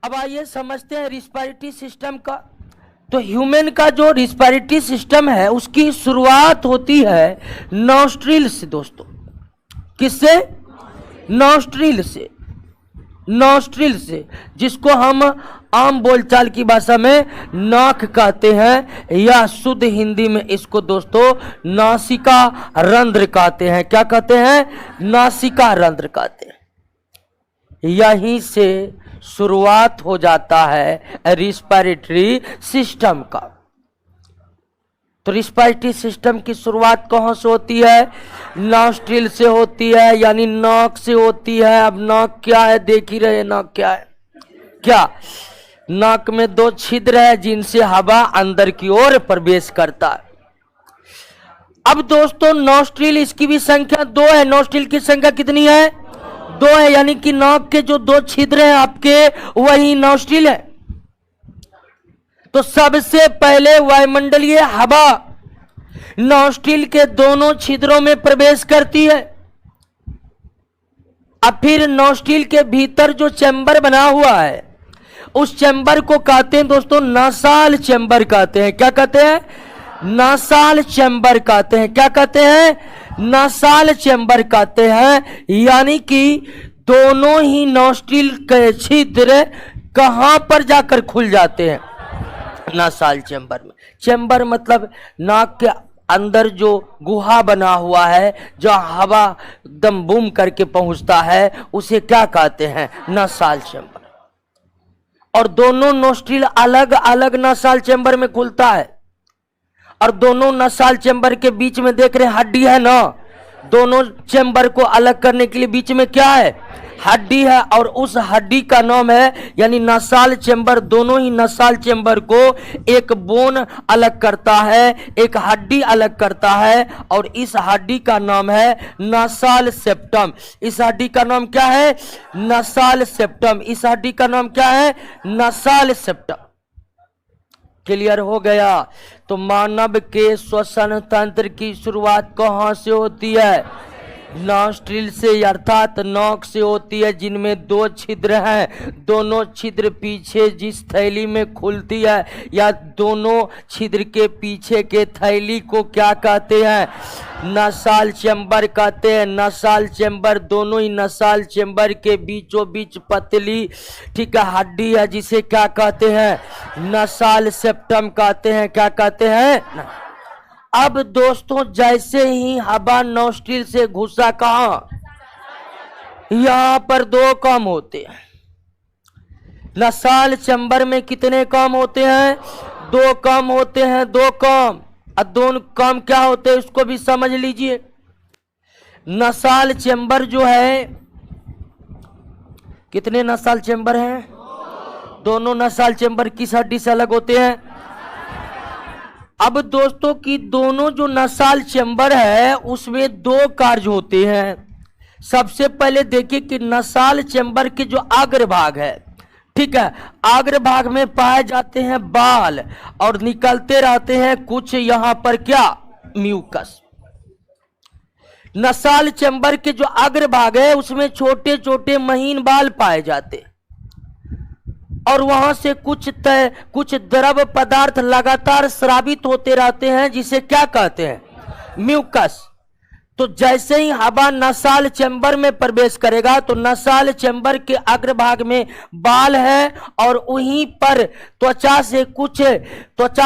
अब आइए समझते हैं रिस्पायरेटरी सिस्टम का। तो ह्यूमन का जो रिस्पायरेटरी सिस्टम है उसकी शुरुआत होती है नॉस्ट्रिल से दोस्तों। किससे? नॉस्ट्रिल से। नॉस्ट्रिल से, जिसको हम आम बोलचाल की भाषा में नाक कहते हैं, या शुद्ध हिंदी में इसको दोस्तों नासिका रंध्र कहते हैं। क्या कहते हैं? नासिका रंध्र कहते हैं। यहीं से शुरुआत हो जाता है रिस्पायरेटरी सिस्टम का। तो रिस्पायरेटरी सिस्टम की शुरुआत कहाँ से होती है? नॉस्ट्रिल से होती है, यानी नाक से होती है। अब नाक क्या है? देख ही रहे नाक क्या है। क्या? नाक में दो छिद्र है जिनसे हवा अंदर की ओर प्रवेश करता है। अब दोस्तों नॉस्ट्रिल, इसकी भी संख्या दो है। नॉस्ट्रिल की संख्या कितनी है? दो है, यानी कि नाक के जो दो छिद्र हैं आपके, वही नॉस्ट्रिल है। तो सबसे पहले वायुमंडलीय हवा नॉस्ट्रिल के दोनों छिद्रों में प्रवेश करती है। अब फिर नॉस्ट्रिल के भीतर जो चैम्बर बना हुआ है, उस चैम्बर को कहते हैं दोस्तों नासाल चैम्बर कहते हैं। क्या कहते हैं? नासाल चैम्बर कहते हैं। क्या कहते हैं? नासाल चैम्बर कहते हैं। यानी कि दोनों ही नॉस्ट्रिल के छिद्र कहां पर जाकर खुल जाते हैं? नासाल चैम्बर में। चैम्बर मतलब नाक के अंदर जो गुहा बना हुआ है, जहां हवा एकदम बूम करके पहुंचता है, उसे क्या कहते हैं? नासाल चैम्बर। और दोनों नॉस्ट्रिल अलग अलग नासाल चैम्बर में खुलता है। और दोनों नासाल चैम्बर के बीच में देख रहे हड्डी है ना, दोनों चैम्बर को अलग करने के लिए बीच में क्या है? हड्डी है। और उस हड्डी का नाम है, यानी नासाल चैम्बर, दोनों ही नासाल चैम्बर को एक बोन अलग करता है, एक हड्डी अलग करता है, और इस हड्डी का नाम है नासाल सेप्टम। इस हड्डी का नाम क्या है? नासाल सेप्टम। इस हड्डी का नाम क्या है? नासाल सेप्टम। क्लियर हो गया? तो मानव के श्वसन तंत्र की शुरुआत कहां से होती है? नॉस्ट्रिल से, अर्थात नाक से होती है, जिनमें दो छिद्र हैं। दोनों छिद्र पीछे जिस थैली में खुलती है, या दोनों छिद्र के पीछे के थैली को क्या कहते हैं? नासाल चैम्बर कहते हैं। नासाल चैम्बर, दोनों ही नासाल चैम्बर के बीचों बीच पतली, ठीक है, हड्डी है, जिसे क्या कहते हैं? नासाल सेप्टम कहते हैं। क्या कहते हैं? अब दोस्तों जैसे ही हवा नॉस्ट्रिल से घुसा कहां? यहां पर दो काम होते हैं। नासाल चैम्बर में कितने काम होते हैं? दो काम होते हैं। दो काम। और दोनों काम क्या होते हैं उसको भी समझ लीजिए। नासाल चैम्बर जो है, कितने नासाल चैम्बर हैं? दोनों नासाल चैम्बर किस हड्डी से अलग होते हैं? अब दोस्तों की दोनों जो नासाल चैम्बर है उसमें दो कार्य होते हैं। सबसे पहले देखिए कि नासाल चैम्बर के जो अग्रभाग है, ठीक है, अग्रभाग में पाए जाते हैं बाल, और निकलते रहते हैं कुछ यहां पर क्या? म्यूकस। नासाल चैम्बर के जो अग्रभाग है उसमें छोटे छोटे महीन बाल पाए जाते हैं, और वहां से कुछ द्रव पदार्थ लगातार स्रावित होते रहते हैं, जिसे क्या कहते हैं? म्यूकस। तो जैसे ही हवा नासाल चैम्बर में प्रवेश करेगा तो नासाल चैम्बर के अग्रभाग में बाल है, और वहीं पर त्वचा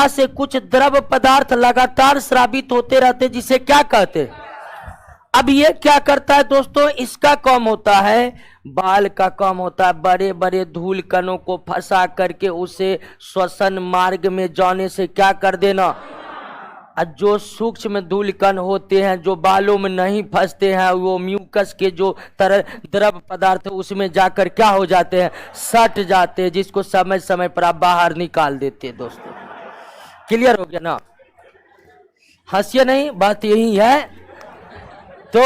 से कुछ द्रव पदार्थ लगातार स्रावित होते रहते, जिसे क्या कहते हैं? अब ये क्या करता है दोस्तों? इसका काम होता है, बाल का काम होता है बड़े बड़े धूल कणों को फंसा करके उसे श्वसन मार्ग में जाने से क्या कर देना। जो सूक्ष्म धूल कण होते हैं जो बालों में नहीं फंसते हैं, वो म्यूकस के जो तरह द्रव पदार्थ उसमें जाकर क्या हो जाते हैं? सट जाते हैं, जिसको समय समय पर आप बाहर निकाल देते हैं। दोस्तों क्लियर हो गया ना? हंसिए नहीं, बात यही है। तो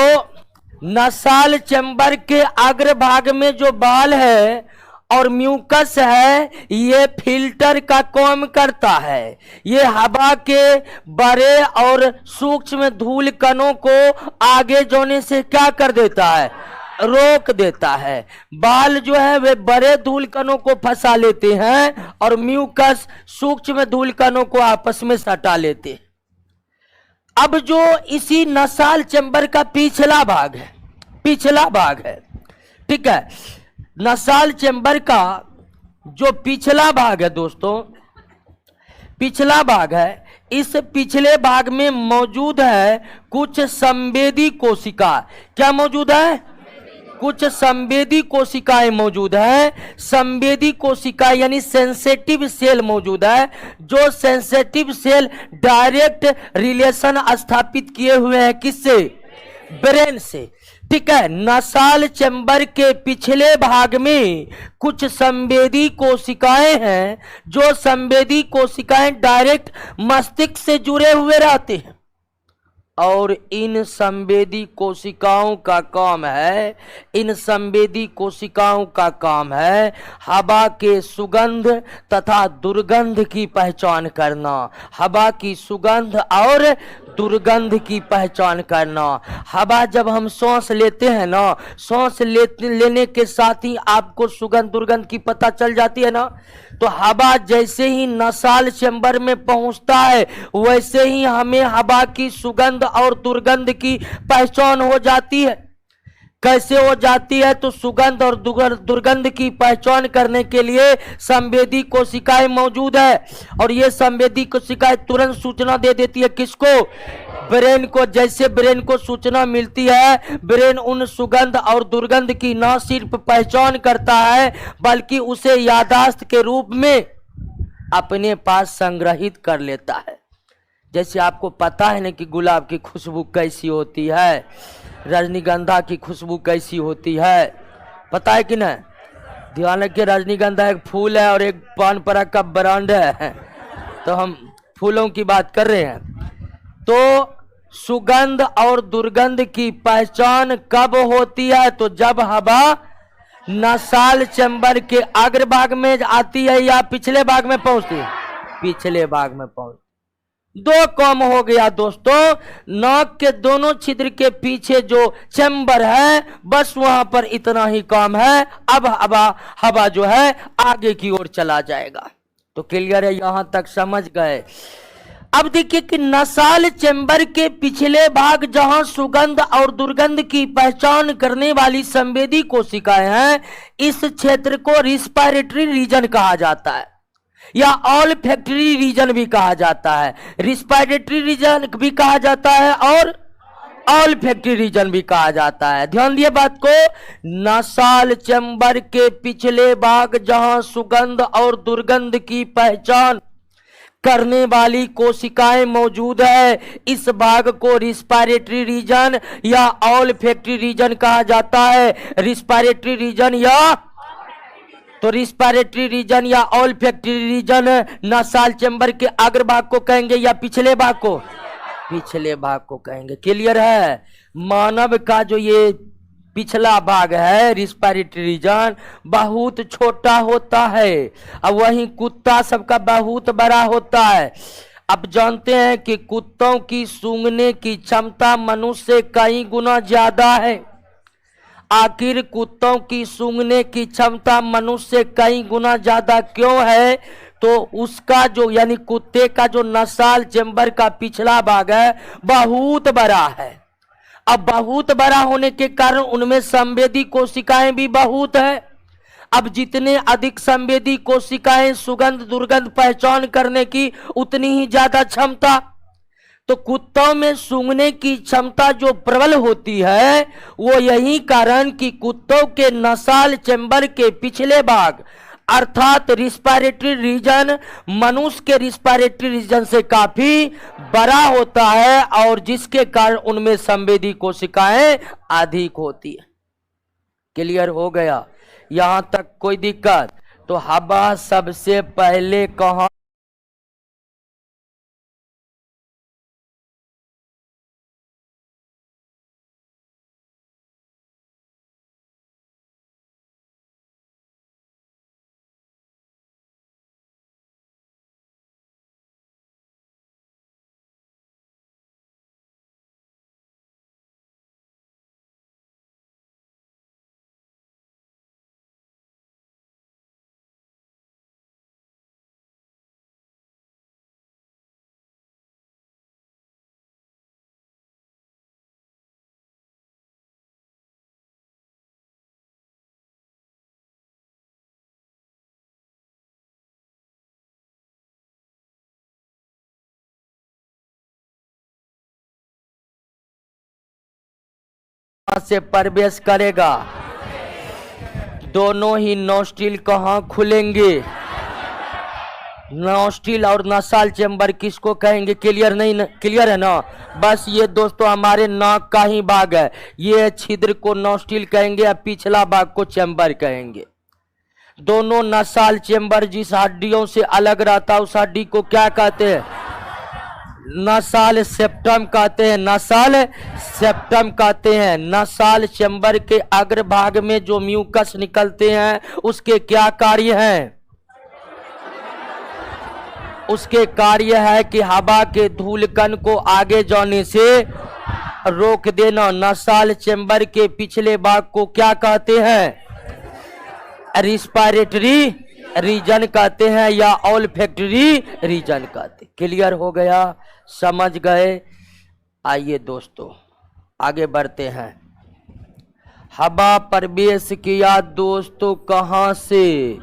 नासाल चैम्बर के अग्रभाग में जो बाल है और म्यूकस है, ये फिल्टर का काम करता है। ये हवा के बड़े और सूक्ष्म धूल कणों को आगे जाने से क्या कर देता है? रोक देता है। बाल जो है वे बड़े धूलकणों को फंसा लेते हैं और म्यूकस सूक्ष्म धूलकणों को आपस में सटा लेते हैं। अब जो इसी नसाल चैम्बर का पिछला भाग है, पिछला भाग है, ठीक है, नसाल चैम्बर का जो पिछला भाग है दोस्तों, पिछला भाग है, इस पिछले भाग में मौजूद है कुछ संवेदी कोशिका। क्या मौजूद है? कुछ संवेदी कोशिकाएं मौजूद है। संवेदी कोशिका यानी सेंसिटिव सेल मौजूद है, जो सेंसिटिव सेल डायरेक्ट रिलेशन स्थापित किए हुए हैं किससे? ब्रेन से। ठीक है, नसाल चैम्बर के पिछले भाग में कुछ संवेदी कोशिकाएं हैं, जो संवेदी कोशिकाएं डायरेक्ट मस्तिष्क से जुड़े हुए रहते हैं और इन संवेदी कोशिकाओं का काम है, इन संवेदी कोशिकाओं का काम है हवा के सुगंध तथा दुर्गंध की पहचान करना। हवा की सुगंध और दुर्गंध की पहचान करना। हवा जब हम सांस लेते हैं ना, सांस लेने के साथ ही आपको सुगंध दुर्गंध की पता चल जाती है ना। तो हवा जैसे ही नसाल चैम्बर में पहुंचता है, वैसे ही हमें हवा की सुगंध और दुर्गंध की पहचान हो जाती है। कैसे हो जाती है? तो सुगंध और दुर्गंध की पहचान करने के लिए संवेदी कोशिकाएं मौजूद है और ये संवेदी कोशिकाएं तुरंत सूचना दे देती है किसको? ब्रेन को। जैसे ब्रेन को सूचना मिलती है, ब्रेन उन सुगंध और दुर्गंध की न सिर्फ पहचान करता है बल्कि उसे याददाश्त के रूप में अपने पास संग्रहित कर लेता है। जैसे आपको पता है ना कि गुलाब की खुशबू कैसी होती है, रजनीगंधा की खुशबू कैसी होती है, पता है कि नहीं? ध्यान रखिए, रजनीगंधा एक फूल है और एक पान पराग का ब्रांड है, तो हम फूलों की बात कर रहे हैं। तो सुगंध और दुर्गंध की पहचान कब होती है? तो जब हवा नसाल चैम्बर के अग्रभाग में आती है या पिछले भाग में पहुंचती है? पिछले भाग में पहुंच। दो काम हो गया दोस्तों, नाक के दोनों छिद्र के पीछे जो चैम्बर है बस वहां पर इतना ही काम है। अब हवा जो है आगे की ओर चला जाएगा। तो क्लियर है? यहां तक समझ गए? अब देखिए कि नसाल चैम्बर के पिछले भाग जहां सुगंध और दुर्गंध की पहचान करने वाली संवेदी कोशिकाएं हैं, इस क्षेत्र को रिस्पायरेटरी रीजन कहा जाता है या ऑल फैक्ट्री रीजन भी कहा जाता है। रिस्पायरेटरी रीजन भी कहा जाता है और ऑल फैक्ट्री रीजन भी कहा जाता है। ध्यान दिए बात को। नसाल चैम्बर के पिछले भाग जहां सुगंध और दुर्गंध की पहचान करने वाली कोशिकाएं मौजूद है, इस भाग को रिस्पायरेटरी रीजन या ऑल फैक्ट्री रीजन कहा जाता है। रिस्पायरेटरी रीजन या तो रिस्पायरेटरी रीजन या ऑल फैक्ट्री रीजन नसाल चैम्बर के अग्र भाग को कहेंगे या पिछले भाग को? पिछले भाग को कहेंगे। क्लियर है? मानव का जो ये पिछला भाग है रिस्पायरेटरी रीजन बहुत छोटा होता है, अब वहीं कुत्ता सबका बहुत बड़ा होता है। अब जानते हैं कि कुत्तों की सूंघने की क्षमता मनुष्य से कई गुना ज्यादा है। आखिर कुत्तों की सूंघने की क्षमता मनुष्य से कई गुना ज्यादा क्यों है? तो उसका जो यानी कुत्ते का जो नसाल चैम्बर का पिछला भाग है बहुत बड़ा है। अब बहुत बड़ा होने के कारण उनमें संवेदी कोशिकाएं भी बहुत है। अब जितने अधिक संवेदी कोशिकाएं सुगंध दुर्गंध पहचान करने की उतनी ही ज्यादा क्षमता। तो कुत्तों में सूंघने की क्षमता जो प्रबल होती है वो यही कारण कि कुत्तों के नसाल चैम्बर के पिछले भाग अर्थात रिस्पायरेटरी रीजन मनुष्य के रिस्पायरेटरी रीजन से काफी बड़ा होता है और जिसके कारण उनमें संवेदी कोशिकाएं अधिक होती है। क्लियर हो गया? यहां तक कोई दिक्कत? तो हवा सबसे पहले कहां कहां से प्रवेश करेगा? दोनों ही नोस्ट्रिल कहां खुलेंगे? नोस्ट्रिल और नासाल चेंबर किसको कहेंगे? क्लियर नहीं? क्लियर है ना? बस ये दोस्तों हमारे नाक का ही भाग है, ये छिद्र को नोस्ट्रिल कहेंगे या पिछला भाग को चेंबर कहेंगे। दोनों नासाल चेंबर जिस हड्डियों से अलग रहता है उस हड्डी को क्या कहते हैं? नासाल सेप्टम कहते हैं। नासाल सेप्टम कहते हैं। नासाल चेंबर के अग्रभाग में जो म्यूकस निकलते हैं उसके क्या कार्य हैं? उसके कार्य है कि हवा के धूलकण को आगे जाने से रोक देना। नासाल चेंबर के पिछले भाग को क्या कहते हैं? रिस्पायरेटरी रीजन कहते हैं या ऑल्फैक्टरी रीजन कहते हैं। क्लियर हो गया? समझ गए? आइए दोस्तों आगे बढ़ते हैं। हवा प्रवेश किया दोस्तों कहां से?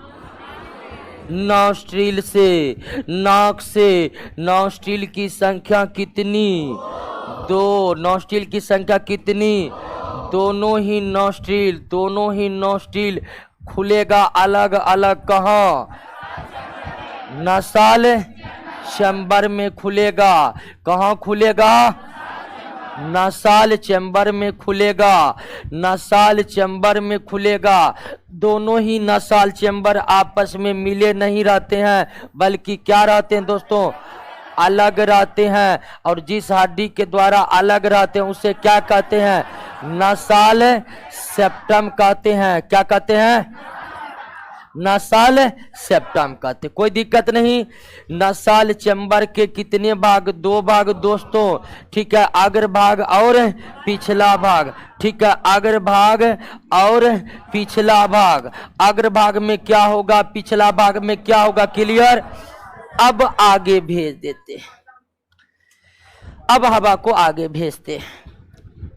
नॉस्ट्रिल से, नाक से। नॉस्ट्रिल की संख्या कितनी? 2। नॉस्ट्रिल की संख्या कितनी? दोनों ही नॉस्ट्रिल खुलेगा अलग अलग कहाँ? नासाल चेंबर में खुलेगा। कहाँ खुलेगा? नासाल चेंबर में खुलेगा। नासाल चेंबर में खुलेगा। दोनों ही नासाल चेंबर आपस में मिले नहीं रहते हैं, बल्कि क्या रहते हैं दोस्तों? अलग रहते हैं। और जिस हड्डी के द्वारा अलग रहते हैं उसे क्या कहते हैं? नासाल सेप्टम कहते हैं। क्या कहते हैं? नासाल सेप्टम कहते। कोई दिक्कत नहीं। नासाल चेंबर के कितने भाग? 2 भाग दोस्तों, ठीक है। अग्र भाग और पिछला भाग, ठीक है। अग्र भाग और पिछला भाग। अग्र भाग में क्या होगा, पिछला भाग में क्या होगा? क्लियर? अब आगे भेज देते, अब हवा को आगे भेजते।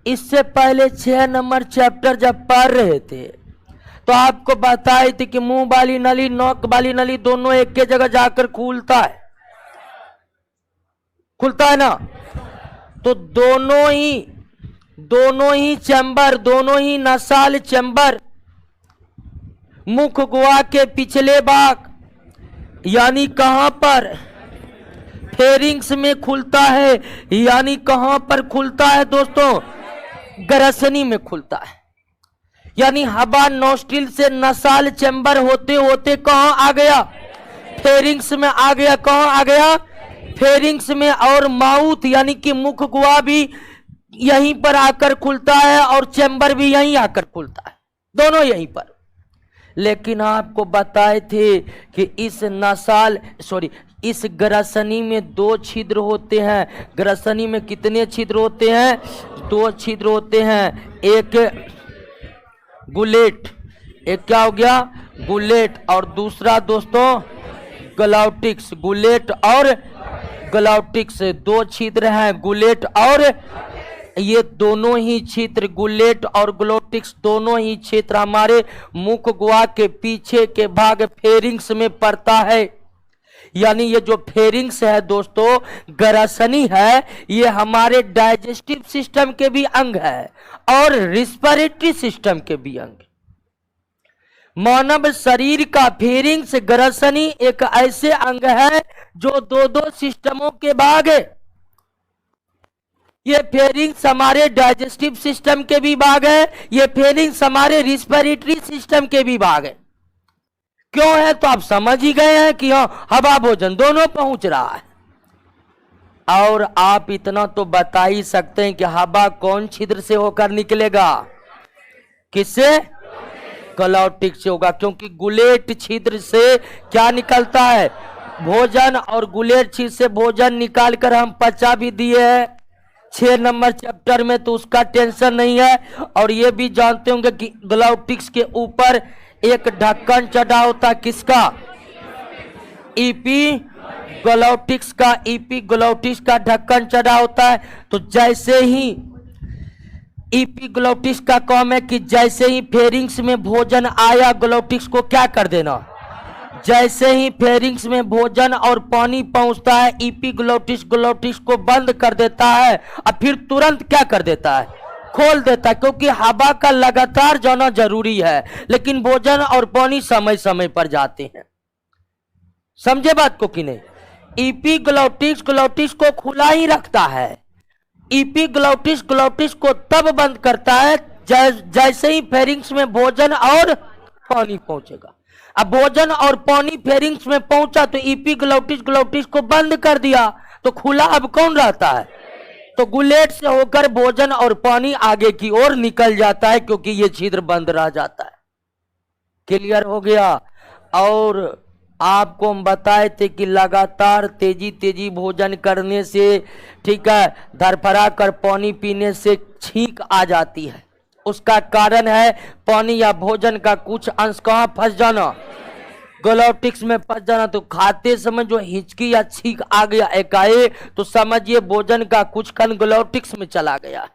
इससे पहले 6 नंबर चैप्टर जब पढ़ रहे थे तो आपको बताई थी कि मुंह वाली नली नोक वाली नली दोनों एक के जगह जाकर खुलता है, खुलता है ना? तो दोनों ही चैम्बर, दोनों ही नासाल चैम्बर मुख गुहा के पिछले भाग यानी कहां पर? फेरिंग्स में खुलता है। यानी कहां पर खुलता है दोस्तों? ग्रसनी में खुलता है। यानी हवा नोस्ट्रिल से नासाल चेंबर होते होते कहां आ गया? फेरिंग्स में आ गया। कहां आ गया? फेरिंग्स में। और माउथ यानी कि मुख गुहा भी यहीं पर आकर खुलता है और चेंबर भी यहीं आकर खुलता है, दोनों यहीं पर। लेकिन आपको बताए थे कि इस ग्रसनी में 2 छिद्र होते हैं। ग्रसनी में कितने छिद्र होते हैं? 2 छिद्र होते हैं। एक गुलेट, एक क्या हो गया? गुलेट, और दूसरा दोस्तों ग्लाउटिक्स। गुलेट और ग्लाउटिक्स 2 छिद्र हैं। गुलेट और ये दोनों ही छिद्र, गुलेट और ग्लोटिक्स दोनों ही क्षेत्र हमारे मुख गुहा के पीछे के भाग फेरिंग्स में पड़ता है। यानी ये जो फेरिंग्स है दोस्तों, ग्रसनी है, ये हमारे डाइजेस्टिव सिस्टम के भी अंग है और रिस्पिरेटरी सिस्टम के भी अंग। मानव शरीर का फेरिंग्स, ग्रसनी एक ऐसे अंग है जो 2-2 सिस्टमों के भाग है। ये फेरिंग्स हमारे डाइजेस्टिव सिस्टम के भी भाग है, ये फेरिंग्स हमारे रिस्पिरेटरी सिस्टम के भी भाग है। क्यों है? तो आप समझ ही गए हैं कि हाँ, हवा भोजन दोनों पहुंच रहा है। और आप इतना तो बता ही सकते हैं कि हवा कौन छिद्र से होकर निकलेगा? किससे? ग्लोटिक से होगा, क्योंकि गुलेट छिद्र से क्या निकलता है? भोजन। और गुलेट छिद्र से भोजन निकालकर हम पचा भी दिए हैं 6 नंबर चैप्टर में, तो उसका टेंशन नहीं है। और ये भी जानते होंगे कि ग्लोटिक्स के ऊपर एक ढक्कन चढ़ा होता, किसका? एपिग्लोटिक्स का। एपिग्लोटिक्स का ढक्कन चढ़ा होता है। तो जैसे ही एपिग्लोटिक्स का काम है कि जैसे ही फेरिंग्स में भोजन आया, ग्लोटिक्स को क्या कर देना? जैसे ही फेरिंग्स में भोजन और पानी पहुंचता है, एपिग्लोटिक्स ग्लोटिक्स को बंद कर देता है और फिर तुरंत क्या कर देता है? खोल देता है, क्योंकि हवा का लगातार जाना जरूरी है, लेकिन भोजन और पानी समय समय पर जाते हैं। समझे बात को कि नहीं? इपीग्लॉटिस ग्लॉटिस को खुला ही रखता है। इपीग्लॉटिस ग्लॉटिस को तब बंद करता है जैसे ही फेरिंग्स में भोजन और पानी पहुंचेगा। अब भोजन और पानी फेरिंग्स में पहुंचा तो इपीग्लॉटिस ग्लॉटिस को बंद कर दिया, तो खुला अब कौन रहता है? तो गुलेट से होकर भोजन और पानी आगे की ओर निकल जाता है, क्योंकि ये छिद्र बंद रह जाता है। क्लियर हो गया? और आपको हम बताए थे कि लगातार तेजी भोजन करने से, ठीक है, धरफरा कर पानी पीने से छींक आ जाती है। उसका कारण है पानी या भोजन का कुछ अंश कहाँ फंस जाना? ग्लॉटिक्स में फंस जाना। तो खाते समय जो हिचकी या छींक आ गया एकाएक, तो समझिए भोजन का कुछ कण ग्लॉटिक्स में चला गया।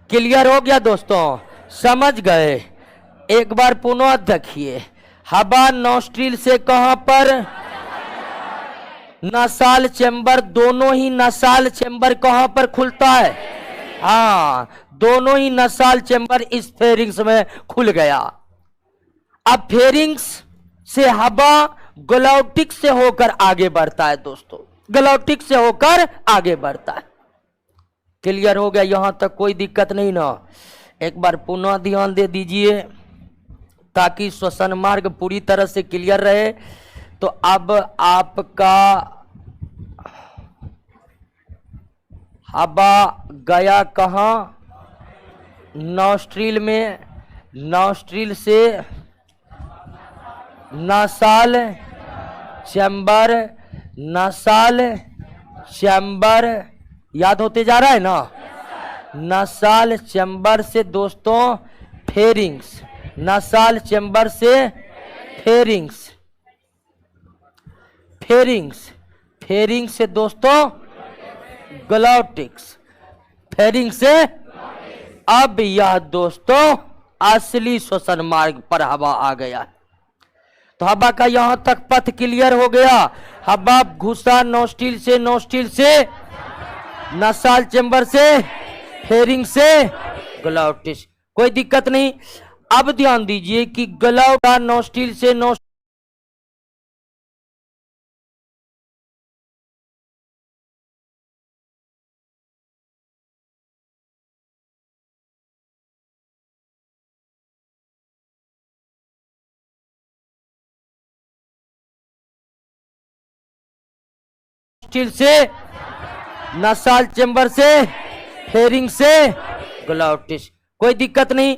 क्लियर हो गया दोस्तों? समझ गए? एक बार पुनः देखिए, हवा नॉस्ट्रिल से कहां पर? नासाल चेंबर। दोनों ही नासाल चेंबर कहां पर खुलता है? हाँ, दोनों ही नासाल चेंबर इस फेरिंग्स में खुल गया। अब फेरिंग्स से हवा ग्लॉटिक्स से होकर आगे बढ़ता है दोस्तों, ग्लॉटिक्स से होकर आगे बढ़ता है। क्लियर हो गया? यहां तक कोई दिक्कत नहीं ना? एक बार पुनः ध्यान दे दीजिए ताकि श्वसन मार्ग पूरी तरह से क्लियर रहे। तो अब आपका हवा गया कहां? नॉस्ट्रिल में। नॉस्ट्रिल से नासाल चैम्बर, नासाल चैम्बर, याद होते जा रहा है ना? नासाल चैम्बर से दोस्तों फेरिंग्स, नासाल चैम्बर से फेरिंग्स, फेरिंग्स, फेरिंग्स से दोस्तों ग्लॉटिक्स, फेरिंग्स से। अब यह दोस्तों असली श्वसन मार्ग पर हवा आ गया है। तो हवा का यहां तक पथ क्लियर हो गया। हवा घुसा नॉस्ट्रिल से, नॉस्ट्रिल से नासाल चैम्बर से, फेरिंग्स से ग्लॉटिक्स, कोई दिक्कत नहीं। अब ध्यान दीजिए कि ग्लॉटा नॉस्ट्रिल से नॉस्ट्रिल से, नासाल चैम्बर से, फेरिंग से ग्लॉटिक्स, कोई दिक्कत नहीं।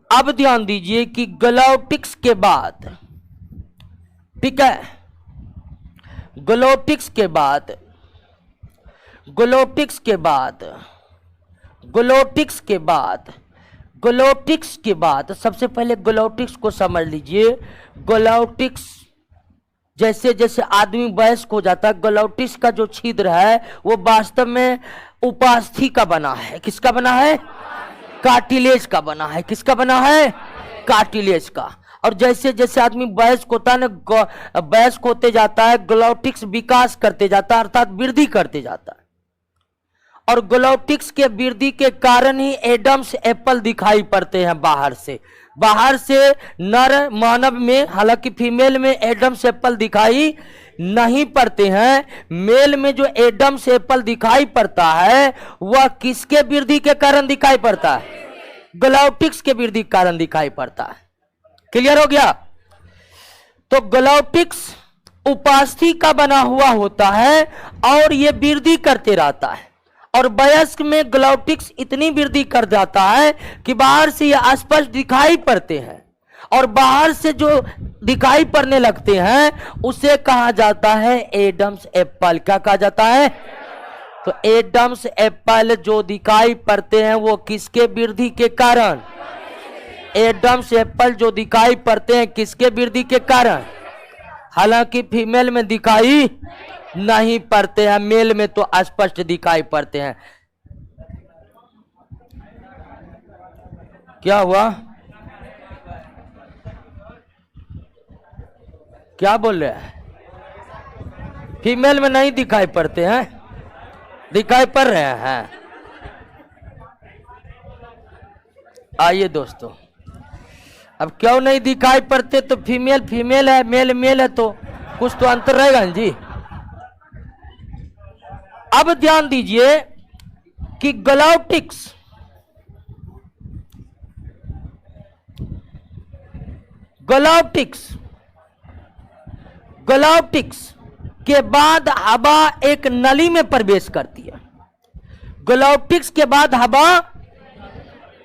अब ध्यान दीजिए कि ग्लॉटिक्स के बाद, ठीक है, ग्लॉटिक्स के बाद, ग्लॉटिक्स के बाद, ग्लॉटिक्स के बाद, ग्लॉटिक्स के बाद सबसे पहले ग्लॉटिक्स को समझ लीजिए। ग्लॉटिक्स जैसे जैसे आदमी वयस्क हो जाता है, ग्लॉटिक्स का जो छिद्र है वो वास्तव में उपास्थि का बना है। किसका बना है? कार्टिलेज का बना है। किसका बना है? कार्टिलेज का। और जैसे जैसे आदमी वयस्क होता है ना, वयस्क होते जाता है, ग्लॉटिक्स विकास करते जाता है, अर्थात वृद्धि करते जाता है। और ग्लॉटिक्स के वृद्धि के कारण ही एडम्स एप्पल दिखाई पड़ते हैं बाहर से। बाहर से नर मानव में, हालांकि फीमेल में एडम्स एप्पल दिखाई नहीं पड़ते हैं। मेल में जो एडम्स एप्पल दिखाई पड़ता है वह किसके वृद्धि के कारण दिखाई पड़ता है? ग्लॉटिक्स के वृद्धि के कारण दिखाई पड़ता है। क्लियर हो गया? तो ग्लॉटिक्स उपास्थि का बना हुआ होता है और यह वृद्धि करते रहता है। और वयस्क में ग्लॉटिक्स इतनी वृद्धि कर जाता है कि बाहर से ये स्पष्ट दिखाई पड़ते हैं। और बाहर से जो दिखाई पड़ने लगते हैं उसे कहा जाता है एडम्स एप्पल। क्या कहा जाता है? तो एडम्स एप्पल जो दिखाई पड़ते हैं वो किसके वृद्धि के कारण? एडम्स एप्पल जो दिखाई पड़ते हैं किसके वृद्धि के कारण? हालांकि फीमेल में दिखाई नहीं पड़ते हैं, मेल में तो स्पष्ट दिखाई पड़ते हैं। क्या हुआ? क्या बोल रहे हैं? फीमेल में नहीं दिखाई पड़ते हैं, दिखाई पड़ रहे हैं। आइए दोस्तों, अब क्यों नहीं दिखाई पड़ते? तो फीमेल फीमेल है, मेल मेल है, तो कुछ तो अंतर रहेगा ना जी। अब ध्यान दीजिए कि ग्लाउटिक्स ग्लाउटिक्स के बाद हवा एक नली में प्रवेश करती है। ग्लाउटिक्स के बाद हवा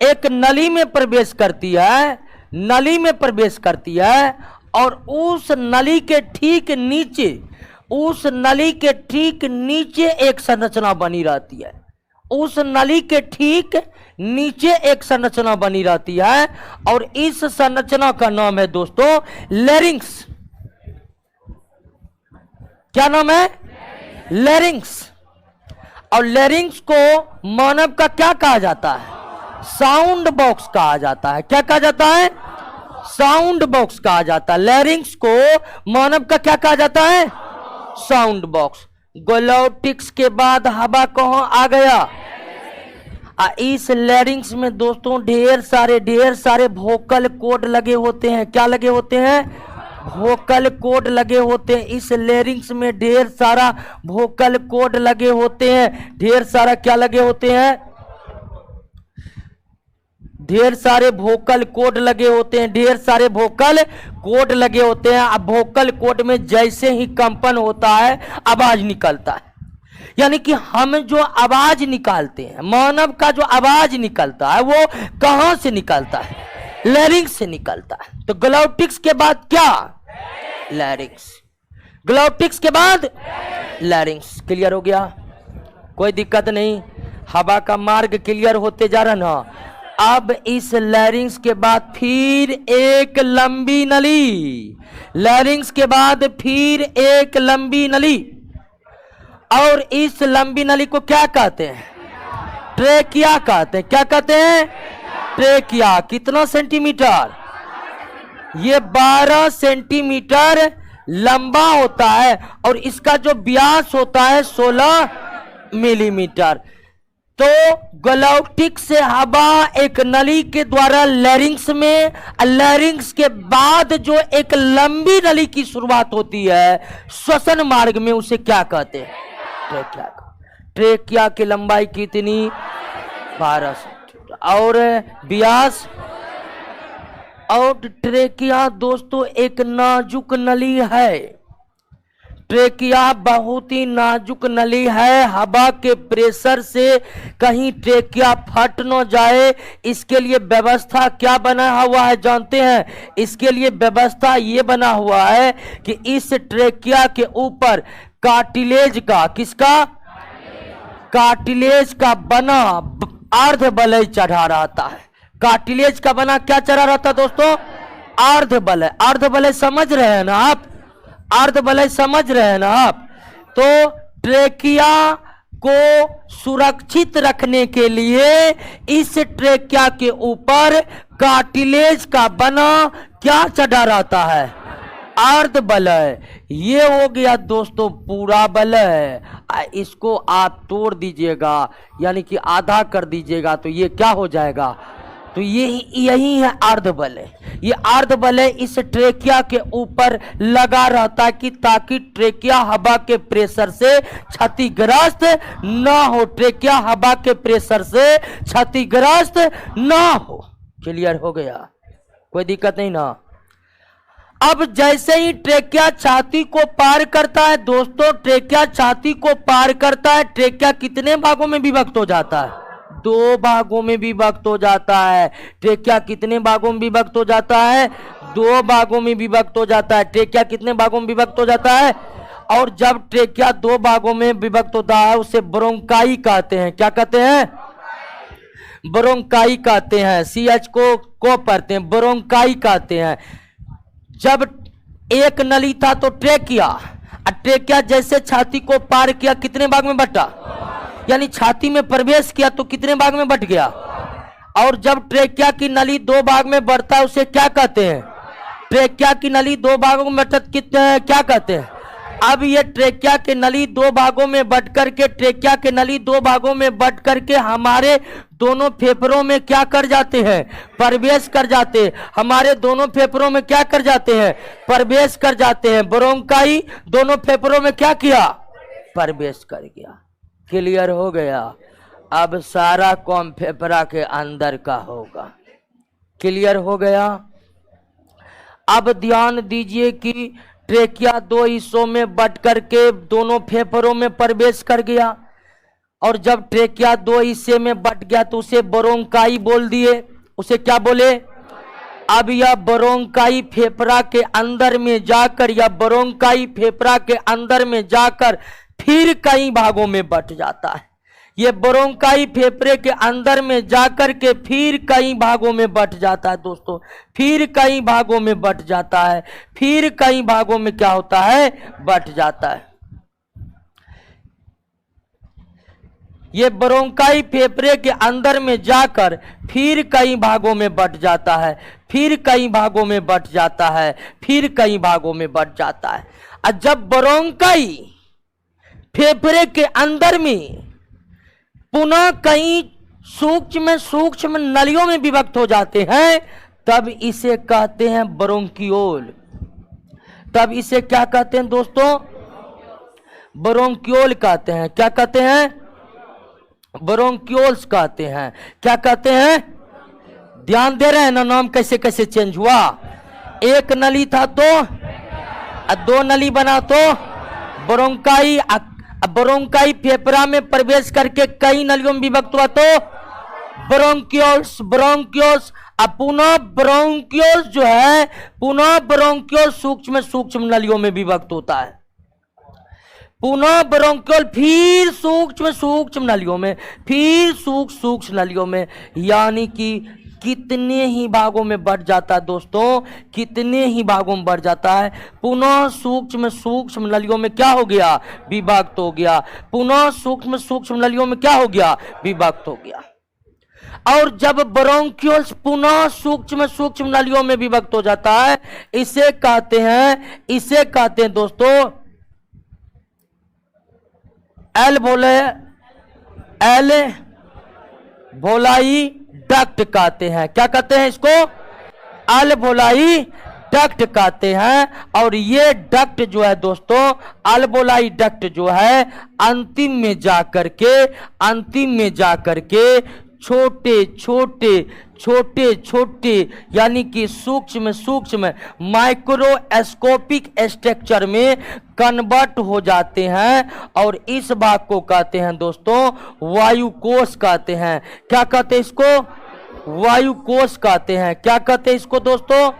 एक नली में प्रवेश करती है, नली में प्रवेश करती है, और उस नली के ठीक नीचे, उस नली के ठीक नीचे एक संरचना बनी रहती है। उस नली के ठीक नीचे एक संरचना बनी रहती है, और इस संरचना का नाम है दोस्तों लैरिंक्स। क्या नाम है? लैरिंक्स। और लैरिंक्स को मानव का क्या कहा जाता है? साउंड बॉक्स कहा जाता है। क्या कहा जाता है? साउंड बॉक्स कहा जाता है। लैरिंक्स को मानव का क्या कहा जाता है? Sound box. ग्लाउटिक्स के बाद हवा कहां आ गया? इस लैरिंक्स में दोस्तों ढेर सारे वोकल कोड लगे होते हैं। क्या लगे होते हैं? वोकल कोड लगे होते हैं। इस लैरिंक्स में ढेर सारा वोकल कोड लगे होते हैं। ढेर सारा क्या लगे होते हैं? ढेर सारे वोकल कोड लगे होते हैं। ढेर सारे वोकल कोड लगे होते हैं। अब वोकल कोड में जैसे ही कंपन होता है आवाज निकलता है। यानी कि हम जो आवाज निकालते हैं, मानव का जो आवाज निकलता है, वो कहां से निकलता है? लैरिंक्स से निकलता है। तो ग्लाउटिक्स के बाद क्या? लैरिंक्स। ग्लाउटिक्स के बाद लैरिंक्स। क्लियर हो गया? कोई दिक्कत नहीं? हवा का मार्ग क्लियर होते जा रहा ना। अब इस लैरिंक्स के बाद फिर एक लंबी नली, लैरिंक्स के बाद फिर एक लंबी नली, और इस लंबी नली को क्या कहते हैं? ट्रेकिया कहते हैं। क्या कहते हैं? ट्रेकिया। कितना सेंटीमीटर? ये 12 सेंटीमीटर लंबा होता है, और इसका जो व्यास होता है 16 मिलीमीटर। तो ग्लाउटिक्स से हवा एक नली के द्वारा लैरिंक्स में, लैरिंक्स के बाद जो एक लंबी नली की शुरुआत होती है श्वसन मार्ग में, उसे क्या कहते हैं? ट्रेकिया। ट्रेकिया की लंबाई कितनी? 12 सेंटीमीटर। और व्यास? और ट्रेकिया दोस्तों एक नाजुक नली है। ट्रेकिया बहुत ही नाजुक नली है। हवा के प्रेशर से कहीं ट्रेकिया फट न जाए, इसके लिए व्यवस्था क्या बना हुआ है जानते हैं? इसके लिए व्यवस्था ये बना हुआ है कि इस ट्रेकिया के ऊपर कार्टिलेज का, किसका? कार्टिलेज का बना अर्धबलय चढ़ा रहता है। कार्टिलेज का बना क्या चढ़ा रहता दोस्तों? अर्धबलय। अर्धबलय समझ रहे हैं ना आप? अर्धबलय समझ रहे हैं ना आप? तो ट्रेकिया को सुरक्षित रखने के लिए इस ट्रेकिया के ऊपर कार्टिलेज का बना क्या चढ़ा रहता है? अर्धबलय। ये हो गया दोस्तों पूरा बलय। इसको आप तोड़ दीजिएगा, यानी कि आधा कर दीजिएगा, तो ये क्या हो जाएगा? तो यही है अर्धबलय। ये अर्धबलय इस ट्रेकिया के ऊपर लगा रहता है कि ताकि ट्रेकिया हवा के प्रेशर से क्षतिग्रस्त ना हो। ट्रेकिया हवा के प्रेशर से क्षतिग्रस्त ना हो। क्लियर हो गया? कोई दिक्कत नहीं ना? अब जैसे ही ट्रेकिया छाती को पार करता है दोस्तों, ट्रेकिया छाती को पार करता है, ट्रेकिया कितने भागों में विभक्त हो जाता है? 2 भागों में विभक्त हो जाता है। ट्रेकिया कितने भागों में विभक्त हो जाता है? 2 भागों में विभक्त हो जाता है। ट्रेकिया कितने भागों में विभक्त हो जाता है? और जब ट्रेकिया 2 भागों में विभक्त होता है उसे ब्रोंकाई कहते हैं। क्या कहते हैं? ब्रोंकाई कहते हैं। CH को पढ़ते हैं, ब्रोंकाई कहते हैं। जब एक नली था तो ट्रेकिया, ट्रेकिया जैसे छाती को पार किया कितने भाग में बटा? यानी छाती में प्रवेश किया तो कितने भाग में बट गया? और जब ट्रेकिया की नली 2 भाग में बढ़ता है उसे क्या कहते हैं? ट्रेकिया की नली 2 भागों में बटत कितने क्या कहते हैं? अब ये ट्रेकिया के नली दो भागों में बट करके ट्रेकिया के नली दो भागों में बट करके हमारे दोनों फेफड़ों में क्या कर जाते हैं? प्रवेश कर जाते हैं। हमारे दोनों फेफड़ों में क्या कर जाते हैं? प्रवेश कर जाते हैं। ब्रोंकाई दोनों फेफड़ों में क्या किया? प्रवेश कर गया। क्लियर हो गया? अब सारा काम फेफड़ा के अंदर का होगा। क्लियर हो गया? अब ध्यान दीजिए कि ट्रेकिया दो हिस्सों में बट करके दोनों फेफड़ों में प्रवेश कर गया, और जब ट्रेकिया दो हिस्से में बट गया तो उसे ब्रोंकाई बोल दिए। उसे क्या बोले? अब यह ब्रोंकाई फेफड़ा के अंदर में जाकर, यह ब्रोंकाई फेफड़ा के अंदर में जाकर फिर कई भागों में बट जाता है। ये ब्रोंकाई फेफड़े के अंदर में जाकर के फिर कई भागों में बट जाता है दोस्तों, फिर कई भागों में बट जाता है, फिर कई भागों में क्या होता है? बट जाता है। ये ब्रोंकाई फेफड़े के अंदर में जाकर फिर कई भागों में बट जाता है, फिर कई भागों में बट जाता है, फिर कई भागों में बट जाता है। और जब ब्रोंकाई फेफड़े के अंदर में पुनः कई सूक्ष्म सूक्ष्म नलियों में विभक्त हो जाते हैं, तब इसे कहते हैं ब्रोंकियोल। तब इसे क्या कहते हैं दोस्तों? ब्रोंकियोल कहते हैं। क्या कहते हैं? ब्रोंकियोल्स कहते हैं। क्या कहते हैं? ध्यान दे रहे हैं ना, नाम कैसे कैसे चेंज हुआ। एक नली था तो दो नली बना तो ब्रोंकाई। ब्रोंकाई फेफड़ा में प्रवेश करके कई नलियों में विभक्त हुआ तो ब्रोंकियोल्स। ब्रोंकियोल्स पुनः ब्रोंकियोल्स जो है, पुनः ब्रोंकियोल्स सूक्ष्म सूक्ष्म नलियों में विभक्त होता है। पुनः ब्रोंकियोल फिर सूक्ष्म सूक्ष्म नलियों में, फिर सूक्ष्म सूक्ष्म नलियों में, यानी कि कितने ही भागों में बढ़ जाता है दोस्तों, कितने ही भागों में बढ़ जाता है। पुनः सूक्ष्म सूक्ष्म नलियों में क्या हो गया? विभक्त हो गया। पुनः सूक्ष्म सूक्ष्म नलियों में क्या हो गया? विभक्त हो गया। और जब ब्रोंकियोल्स पुनः सूक्ष्म सूक्ष्म नलियों में विभक्त हो जाता है, इसे कहते हैं दोस्तों अल्वोलाई डक्ट कहते हैं। क्या कहते हैं इसको? अल्वोलाई डक्ट कहते हैं। और ये डक्ट जो है दोस्तों, अल्वोलाई डक्ट जो है, अंतिम में जाकर के छोटे छोटे यानी कि सूक्ष्म सूक्ष्म माइक्रोस्कोपिक स्ट्रक्चर में कन्वर्ट हो जाते हैं, और इस भाग को कहते हैं दोस्तों वायुकोश कहते हैं। क्या कहते हैं इसको? वायुकोश कहते हैं। क्या कहते हैं इसको दोस्तों?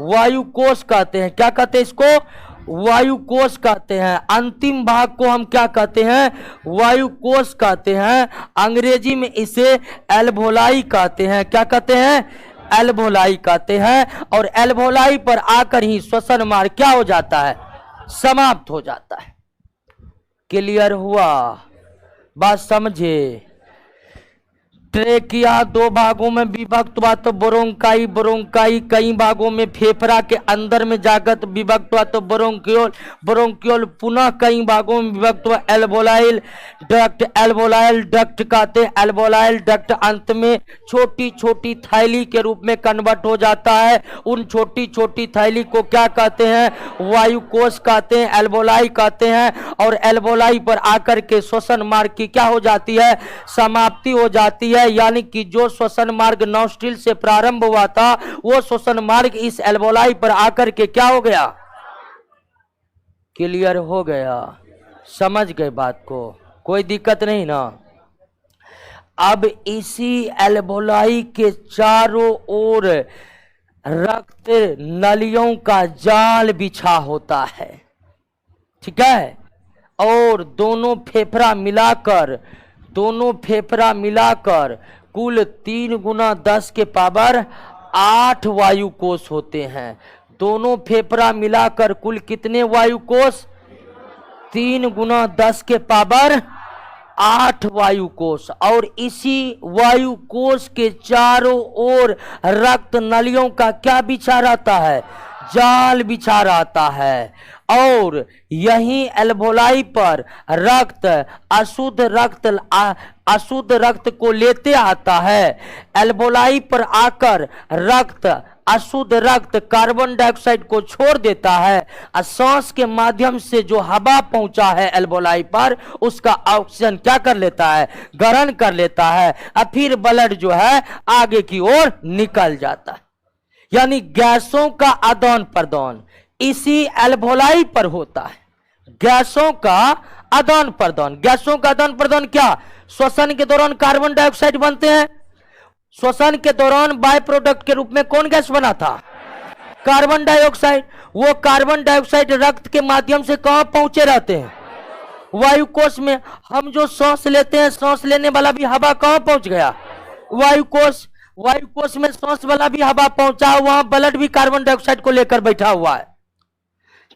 वायुकोश कहते हैं। क्या कहते हैं इसको? वायुकोश कहते हैं। अंतिम भाग को हम क्या कहते हैं? वायुकोश कहते हैं। अंग्रेजी में इसे एल्वोलाई कहते हैं। क्या कहते हैं? एल्वोलाई कहते हैं। और एल्वोलाई पर आकर ही श्वसन मार्ग क्या हो जाता है? समाप्त हो जाता है। क्लियर हुआ? बात समझे? ट्रेकिया दो भागों में विभक्त हुआ तो ब्रोंकाई, ब्रोंकाई कई भागों में फेफड़ा के अंदर में जाकर विभक्त हुआ तो ब्रोंकियोल, ब्रोंकियोल पुनः कई भागों में विभक्त हुआ एल्वोलाइल डक्ट। एल्वोलाइल डक्ट कहते हैं। एल्वोलाइल डक्ट अंत में छोटी छोटी थैली के रूप में कन्वर्ट हो जाता है। उन छोटी छोटी थैली को क्या कहते हैं? वायुकोश कहते हैं, एल्वोलाई कहते हैं। और एल्वोलाई पर आकर के श्वसन मार्ग की क्या हो जाती है? समाप्ति हो जाती है। यानी कि जो श्वसन मार्ग नॉस्ट्रिल से प्रारंभ हुआ था, वो श्वसन मार्ग इस एल्वोलाई पर आकर के क्या हो गया? क्लियर हो गया? समझ गए बात को? कोई दिक्कत नहीं ना? अब इसी एल्वोलाई के चारों ओर रक्त नलियों का जाल बिछा होता है। ठीक है? और दोनों फेफड़ा मिलाकर कुल 3 गुना 10 के पावर 8 वायुकोश होते हैं। दोनों फेफड़ा मिलाकर कुल कितने वायुकोश? 3 गुना 10 के पावर 8 वायुकोश। और इसी वायुकोश के चारों ओर रक्त नलियों का क्या बिछा रहता है? जाल बिछा रहता है और यही एल्वोलाई पर रक्त अशुद्ध रक्त को लेते आता है। एल्वोलाई पर आकर रक्त अशुद्ध रक्त कार्बन डाइऑक्साइड को छोड़ देता है और सांस के माध्यम से जो हवा पहुंचा है एल्वोलाई पर उसका ऑक्सीजन क्या कर लेता है, ग्रहण कर लेता है और फिर ब्लड जो है आगे की ओर निकल जाता है। यानी गैसों का आदान प्रदान इसी एल्वोलाई पर होता है। गैसों का आदान प्रदान, गैसों का आदान प्रदान क्या, श्वसन के दौरान कार्बन डाइऑक्साइड बनते हैं। श्वसन के दौरान बाय प्रोडक्ट के रूप में कौन गैस बना था, कार्बन डाइऑक्साइड। वो कार्बन डाइऑक्साइड रक्त के माध्यम से कहां पहुंचे रहते हैं, वायुकोश में। हम जो सांस लेते हैं, सांस लेने वाला भी हवा कहां पहुंच गया, वायुकोश। वायुकोश में सांस वाला भी हवा पहुंचा, वहां ब्लड भी कार्बन डाइऑक्साइड को लेकर बैठा हुआ है।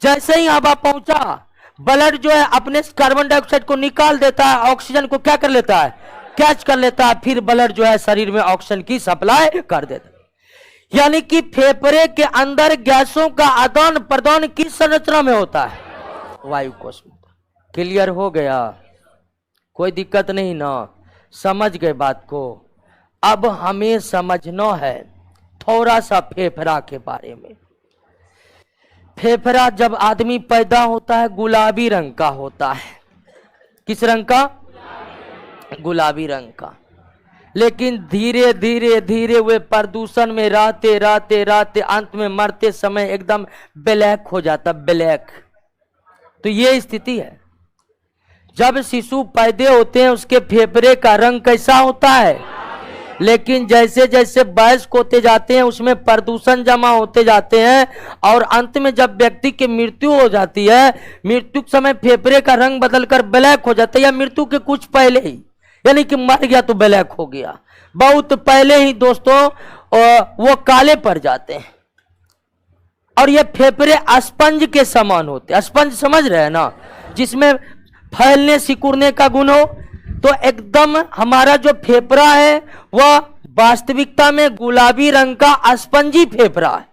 जैसे ही हवा पहुंचा, ब्लड जो है अपने कार्बन डाइऑक्साइड को निकाल देता है, ऑक्सीजन को क्या कर लेता है, कैच कर लेता है, फिर ब्लड जो है शरीर में ऑक्सीजन की सप्लाई कर देता है। यानी कि फेफड़े के अंदर गैसों का आदान प्रदान किस संरचना में होता है, वायुकोश में। क्लियर हो गया, कोई दिक्कत नहीं ना, समझ गए बात को। अब हमें समझना है थोड़ा सा फेफड़ा के बारे में। फेफड़ा जब आदमी पैदा होता है गुलाबी रंग का होता है। किस रंग का, गुलाबी रंग का। लेकिन धीरे धीरे धीरे वे प्रदूषण में रहते रहते रहते अंत में मरते समय एकदम ब्लैक हो जाता, ब्लैक। तो ये स्थिति है। जब शिशु पैदा होते हैं उसके फेफड़े का रंग कैसा होता है, लेकिन जैसे जैसे वयस्क होते जाते हैं उसमें प्रदूषण जमा होते जाते हैं और अंत में जब व्यक्ति की मृत्यु हो जाती है, मृत्यु के समय फेफड़े का रंग बदलकर ब्लैक हो जाता है, या मृत्यु के कुछ पहले ही, यानी कि मर गया तो ब्लैक हो गया, बहुत पहले ही दोस्तों वो काले पड़ जाते हैं। और ये फेफड़े स्पंज के समान होते हैं। स्पंज समझ रहे हैं ना, जिसमें फैलने सिकुड़ने का गुण हो। तो एकदम हमारा जो फेफड़ा है वह वास्तविकता में गुलाबी रंग का स्पंजी फेफड़ा है।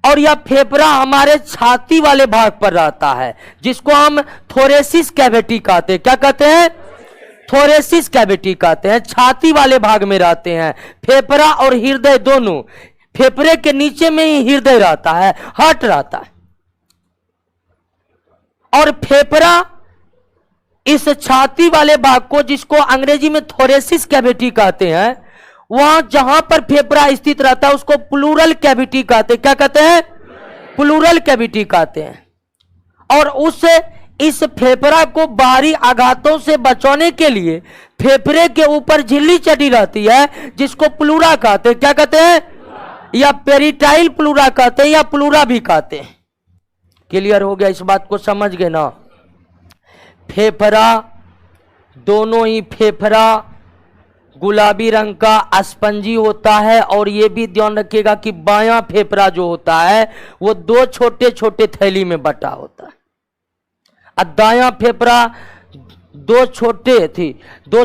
और यह फेफड़ा हमारे छाती वाले भाग पर रहता है, जिसको हम थोरेसिस कैविटी कहते हैं। क्या कहते हैं, थोरेसिस कैविटी कहते हैं। छाती वाले भाग में रहते हैं फेफड़ा और हृदय दोनों। फेफड़े के नीचे में ही हृदय रहता है, हार्ट रहता है। और फेफड़ा इस छाती वाले भाग को, जिसको अंग्रेजी में थोरेसिस कैविटी कहते हैं, वहां जहां पर फेफड़ा स्थित रहता है उसको प्लूरल कैविटी कहते हैं। क्या कहते हैं, प्लूरल कैविटी कहते हैं। और इस फेफड़ा को बाहरी आघातों से बचाने के लिए फेफड़े के ऊपर झिल्ली चढ़ी रहती है, जिसको प्लूरा कहते हैं। क्या कहते हैं, या पेरिटाइल प्लूरा कहते हैं, या प्लूरा भी कहते हैं। क्लियर हो गया, इस बात को समझ गए ना। फेफड़ा, दोनों ही फेफड़ा गुलाबी रंग का स्पंजी होता है। और यह भी ध्यान रखिएगा कि बायां फेफड़ा जो होता है वो दो छोटे छोटे थैली में बटा होता है, और दायां फेफड़ा दो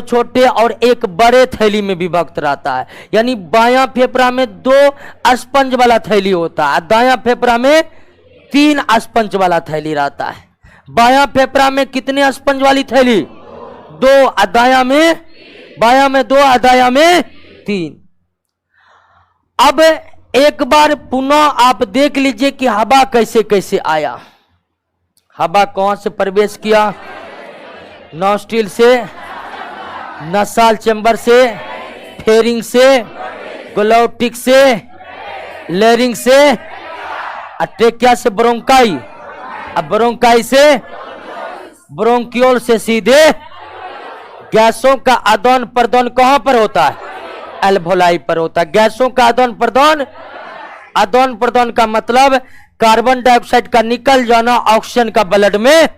छोटे और एक बड़े थैली में विभक्त रहता है। यानी बायां फेफड़ा में दो स्पंज वाला थैली होता है, दायां फेफड़ा में 3 स्पंज वाला थैली रहता है। बायां फेफड़ा में कितने स्पंज वाली थैली, 2, दायां में, बायां में 2, दायां में 3। अब एक बार पुनः आप देख लीजिए कि हवा कैसे कैसे आया। हवा कहां से प्रवेश किया, नॉस्ट्रिल से, नसाल चैम्बर से, फेरिंग से, ग्लोटिक से, लेरिंग से, ट्रेकिया से ब्रोंकाई, अब ब्रोंकाई से, ब्रोंकियोल से सीधे गैसों का आदान प्रदान कहां पर होता है, एल्वोलाई पर होता है। गैसों का आदान प्रदान का मतलब कार्बन डाइऑक्साइड का निकल जाना, ऑक्सीजन का ब्लड में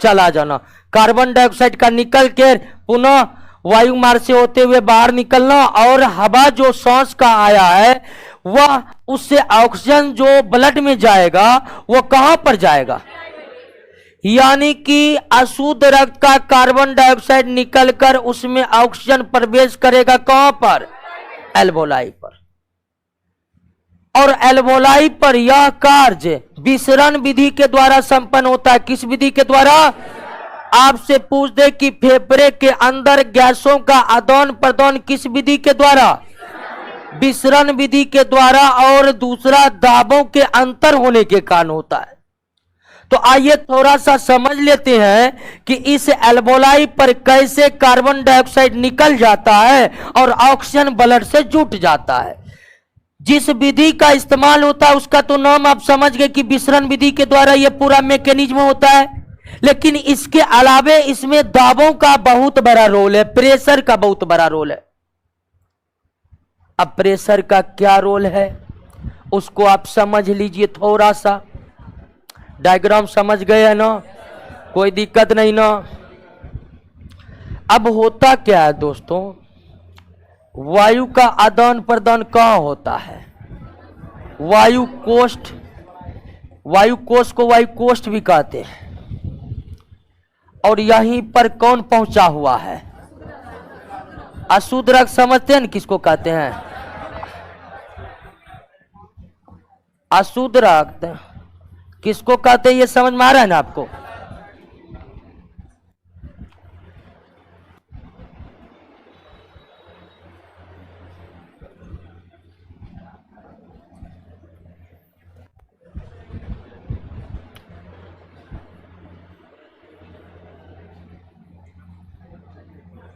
चला जाना। कार्बन डाइऑक्साइड का निकल के पुनः वायु मार्ग से होते हुए बाहर निकलना, और हवा जो सांस का आया है वह उससे ऑक्सीजन जो ब्लड में जाएगा वो कहां पर जाएगा, यानी कि अशुद्ध रक्त का कार्बन डाइऑक्साइड निकलकर उसमें ऑक्सीजन प्रवेश करेगा कहां पर, एल्वोलाई पर। और एल्वोलाई पर यह कार्य विसरण विधि के द्वारा संपन्न होता है। किस विधि के द्वारा? आपसे पूछ दे कि फेफड़े के अंदर गैसों का आदान प्रदान किस विधि के द्वारा? विसरण विधि के द्वारा, और दूसरा दाबों के अंतर होने के कारण होता है। तो आइए थोड़ा सा समझ लेते हैं कि इस एल्वोलाई पर कैसे कार्बन डाइऑक्साइड निकल जाता है और ऑक्सीजन ब्लड से जुट जाता है। जिस विधि का इस्तेमाल होता है उसका तो नाम आप समझ गए कि विसरण विधि के द्वारा यह पूरा मैकेनिज्म होता है, लेकिन इसके अलावे इसमें दाबों का बहुत बड़ा रोल है, प्रेशर का बहुत बड़ा रोल है। अब प्रेशर का क्या रोल है उसको आप समझ लीजिए। थोड़ा सा डायग्राम समझ गए है ना, कोई दिक्कत नहीं ना। अब होता क्या है दोस्तों, वायु का आदान प्रदान कहां होता है? वायु कोष्ठ। वायु कोष को वायु कोष्ठ भी कहते हैं। और यहीं पर कौन पहुंचा हुआ है? अशुद्ध रक्त समझते हैं किसको कहते हैं? अशुद्ध रक्त किसको कहते हैं ये समझ में आ रहा है ना आपको?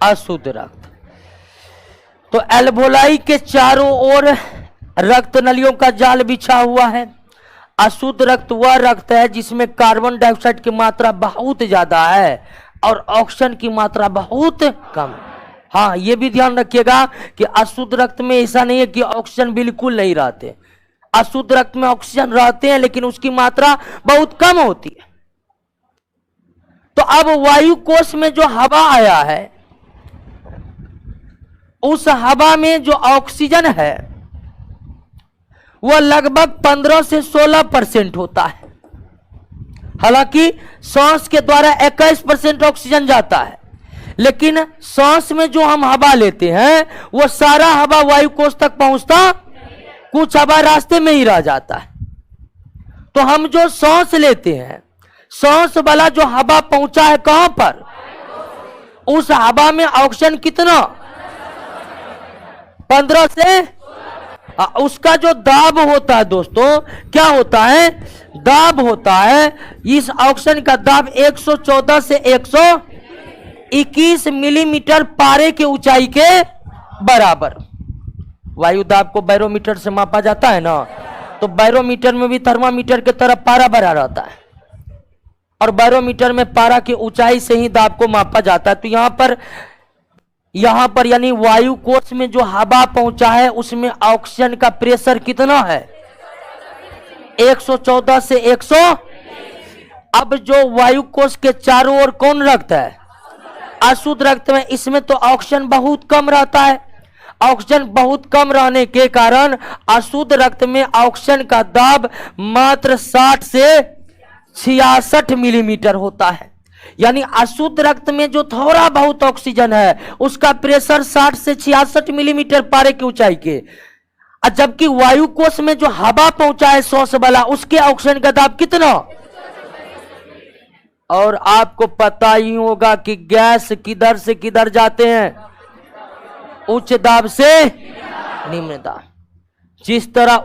अशुद्ध रक्त। तो एल्वोलाई के चारों ओर रक्त नलियों का जाल बिछा हुआ है। अशुद्ध रक्त वह रक्त है जिसमें कार्बन डाइऑक्साइड की मात्रा बहुत ज्यादा है और ऑक्सीजन की मात्रा बहुत कम। हाँ, यह भी ध्यान रखिएगा कि अशुद्ध रक्त में ऐसा नहीं है कि ऑक्सीजन बिल्कुल नहीं रहते। अशुद्ध रक्त में ऑक्सीजन रहते हैं लेकिन उसकी मात्रा बहुत कम होती है। तो अब वायु कोष में जो हवा आया है उस हवा में जो ऑक्सीजन है वह लगभग 15 से 16% होता है। हालांकि सांस के द्वारा 21% ऑक्सीजन जाता है, लेकिन सांस में जो हम हवा लेते हैं वो सारा हवा वायु कोष तक पहुंचता, कुछ हवा रास्ते में ही रह जाता है। तो हम जो सांस लेते हैं, सांस वाला जो हवा पहुंचा है कहां पर? उस हवा में ऑक्सीजन कितना? 15 से उसका जो दाब होता है दोस्तों, क्या होता है? दाब होता है, इस ऑक्सीजन का दाब 114 से 121 मिलीमीटर पारे के ऊंचाई के बराबर। वायु दाब को बैरोमीटर से मापा जाता है ना, तो बैरोमीटर में भी थर्मामीटर की तरह पारा भरा रहता है और बैरोमीटर में पारा की ऊंचाई से ही दाब को मापा जाता है। तो यहां पर यानी वायु कोष में जो हवा पहुंचा है उसमें ऑक्सीजन का प्रेशर कितना है? 114 से 100। अब जो वायु कोष के चारों ओर कौन रक्त है? अशुद्ध रक्त में, इसमें तो ऑक्सीजन बहुत कम रहता है। ऑक्सीजन बहुत कम रहने के कारण अशुद्ध रक्त में ऑक्सीजन का दाब मात्र 60 से 66 मिलीमीटर होता है। यानी अशुद्ध रक्त में जो थोड़ा बहुत ऑक्सीजन है उसका प्रेशर 60 से 66 मिलीमीटर पारे की ऊंचाई के, जबकि वायु कोष में जो हवा पहुंचा है सांस वाला उसके ऑक्सीजन का दाब कितना? और आपको पता ही होगा कि गैस किधर से किधर जाते हैं? उच्च दाब से निम्न दाब। जिस तरह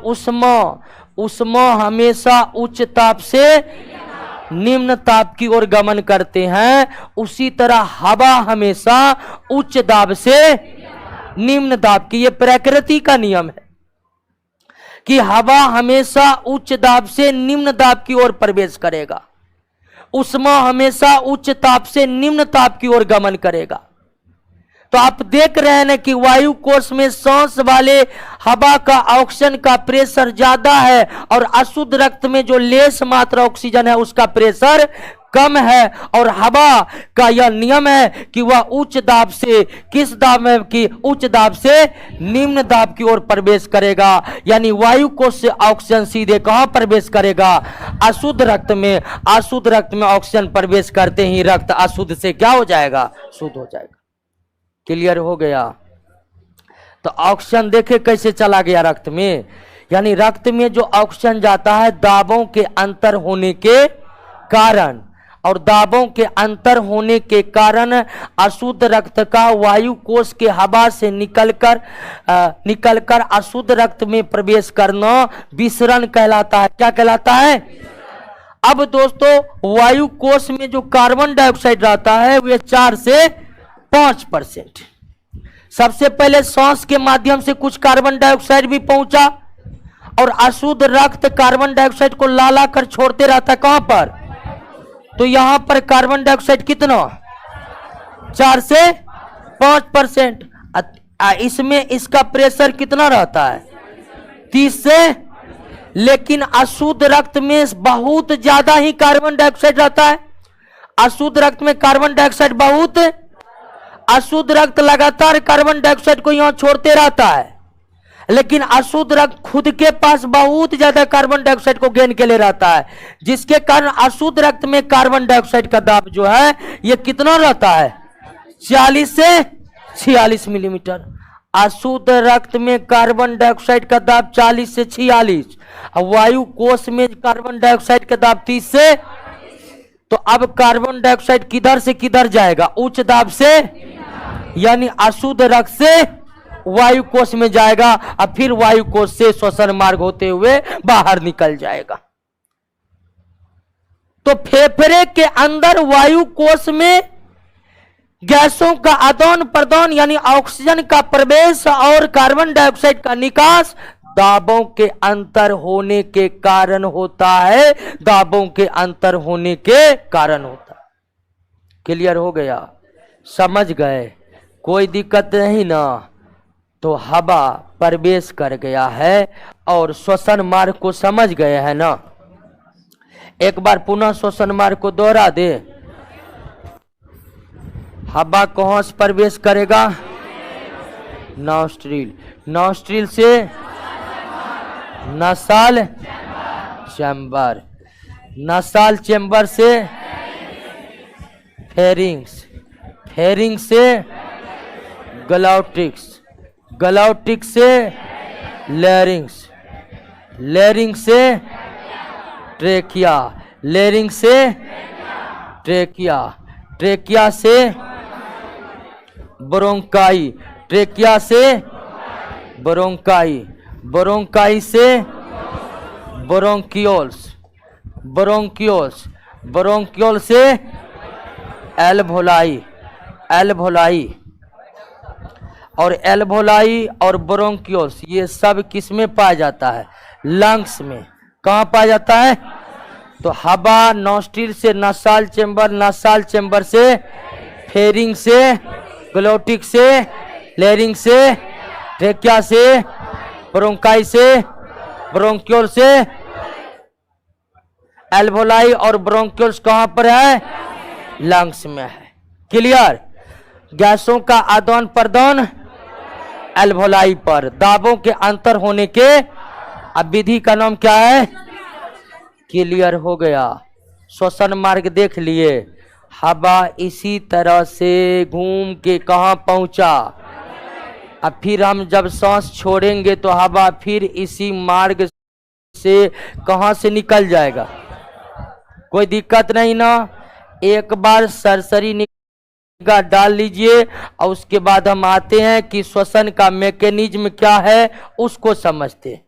उष्मा हमेशा उच्च ताप से निम्न ताप की ओर गमन करते हैं, उसी तरह हवा हमेशा उच्च दाब से निम्न दाब की, यह प्रकृति का नियम है कि हवा हमेशा उच्च दाब से निम्न दाब की ओर प्रवेश करेगा, उष्मा हमेशा उच्च ताप से निम्न ताप की ओर गमन करेगा। तो आप देख रहे हैं कि वायु कोष में सांस वाले हवा का ऑक्सीजन का प्रेशर ज्यादा है और अशुद्ध रक्त में जो लेस मात्रा ऑक्सीजन है उसका प्रेशर कम है। और हवा का यह नियम है कि वह उच्च दाब से किस दाब में? कि उच्च दाब से निम्न दाब की ओर प्रवेश करेगा। यानी वायु कोष से ऑक्सीजन सीधे कहां प्रवेश करेगा? अशुद्ध रक्त में। अशुद्ध रक्त में ऑक्सीजन प्रवेश करते ही रक्त अशुद्ध से क्या हो जाएगा? शुद्ध हो जाएगा। क्लियर हो गया? तो ऑक्सीजन देखे कैसे चला गया रक्त में, यानी रक्त में जो ऑक्सीजन जाता है दाबों के अंतर होने के कारण, और दाबों के अंतर होने के कारण अशुद्ध रक्त का वायु कोश के हवा से निकलकर अशुद्ध रक्त में प्रवेश करना विसरण कहलाता है। क्या कहलाता है? अब दोस्तों वायु कोश में जो कार्बन डाइऑक्साइड रहता है वह 4 से 5%। सबसे पहले सांस के माध्यम से कुछ कार्बन डाइऑक्साइड भी पहुंचा, और अशुद्ध रक्त कार्बन डाइऑक्साइड को ला कर छोड़ते रहता है। कहां पर? तो यहां पर कार्बन डाइऑक्साइड कितना? 4 से 5%। इसमें इसका प्रेशर कितना रहता है? 30 से। लेकिन अशुद्ध रक्त में बहुत ज्यादा ही कार्बन डाइऑक्साइड रहता है। अशुद्ध रक्त में कार्बन डाइऑक्साइड बहुत, अशुद्ध रक्त लगातार कार्बन डाइऑक्साइड को यहां छोड़ते रहता है, लेकिन अशुद्ध रक्त खुद के पास बहुत ज्यादा कार्बन डाइऑक्साइड को गेन के लिए रहता है, जिसके कारण अशुद्ध रक्त में कार्बन डाइऑक्साइड का दाब जो है यह कितना रहता है? 40 से 46 मिलीमीटर। अशुद्ध रक्त में कार्बन डाइऑक्साइड का दाब 40 से 46, वायु कोश में कार्बन डाइऑक्साइड का दाब 30 से। तो अब कार्बन डाइऑक्साइड किधर से किधर जाएगा? उच्च दाब से, यानी अशुद्ध रक्त से वायु कोश में जाएगा, और फिर वायु कोश से श्वसन मार्ग होते हुए बाहर निकल जाएगा। तो फेफड़े के अंदर वायु कोश में गैसों का आदान प्रदान यानी ऑक्सीजन का प्रवेश और कार्बन डाइऑक्साइड का निकास दाबों के अंतर होने के कारण होता है। दाबों के अंतर होने के कारण होता है। क्लियर हो गया? समझ गए? कोई दिक्कत नहीं ना? तो हवा प्रवेश कर गया है और श्वसन मार्ग को समझ गए हैं ना? एक बार पुनः श्वसन मार्ग को दोहरा दे। हवा कहां से प्रवेश करेगा? नॉस्ट्रिल। नॉस्ट्रिल से नसाल चैम्बर, नसाल चैम्बर से फेरिंग्स, फेरिंग्स से ग्लॉटिक्स, ग्लॉटिक्स से लैरिंग्स, लैरिंग्स से ट्रेकिया, लैरिंग्स से ट्रेकिया, ट्रेकिया से ब्रोंकाई, ट्रेकिया से ब्रोंकाई, ब्रोंकाई से ब्रोंकियोल्स, ब्रोंकियोल्स, ब्रोंकियोल से एल्वोलाई, एल्वोलाई, और एल्वोलाई और ब्रोंकियोल्स ये सब किस में पाया जाता है? लंग्स में। कहाँ पाया जाता है? तो हवा नॉस्ट्रिल से नसाल चैम्बर, नसाल चैम्बर से फेरिंग से, ग्लोटिक से, लेरिंग से, ट्रेकिया से, ब्रोंकाई से, ब्रोंकियोल से, एल्वोलाई और ब्रोंकियोल्स कहां पर है? लंग्स में है। क्लियर? गैसों का आदान प्रदान एल्वोलाई पर, दाबों के अंतर होने के। अब विधि का नाम क्या है? क्लियर हो गया? श्वसन मार्ग देख लिए। हवा इसी तरह से घूम के कहां पहुंचा? अब फिर हम जब सांस छोड़ेंगे तो हवा फिर इसी मार्ग से कहां से निकल जाएगा? कोई दिक्कत नहीं ना? एक बार सरसरी निगाह डाल लीजिए और उसके बाद हम आते हैं कि श्वसन का मैकेनिज्म क्या है उसको समझते हैं।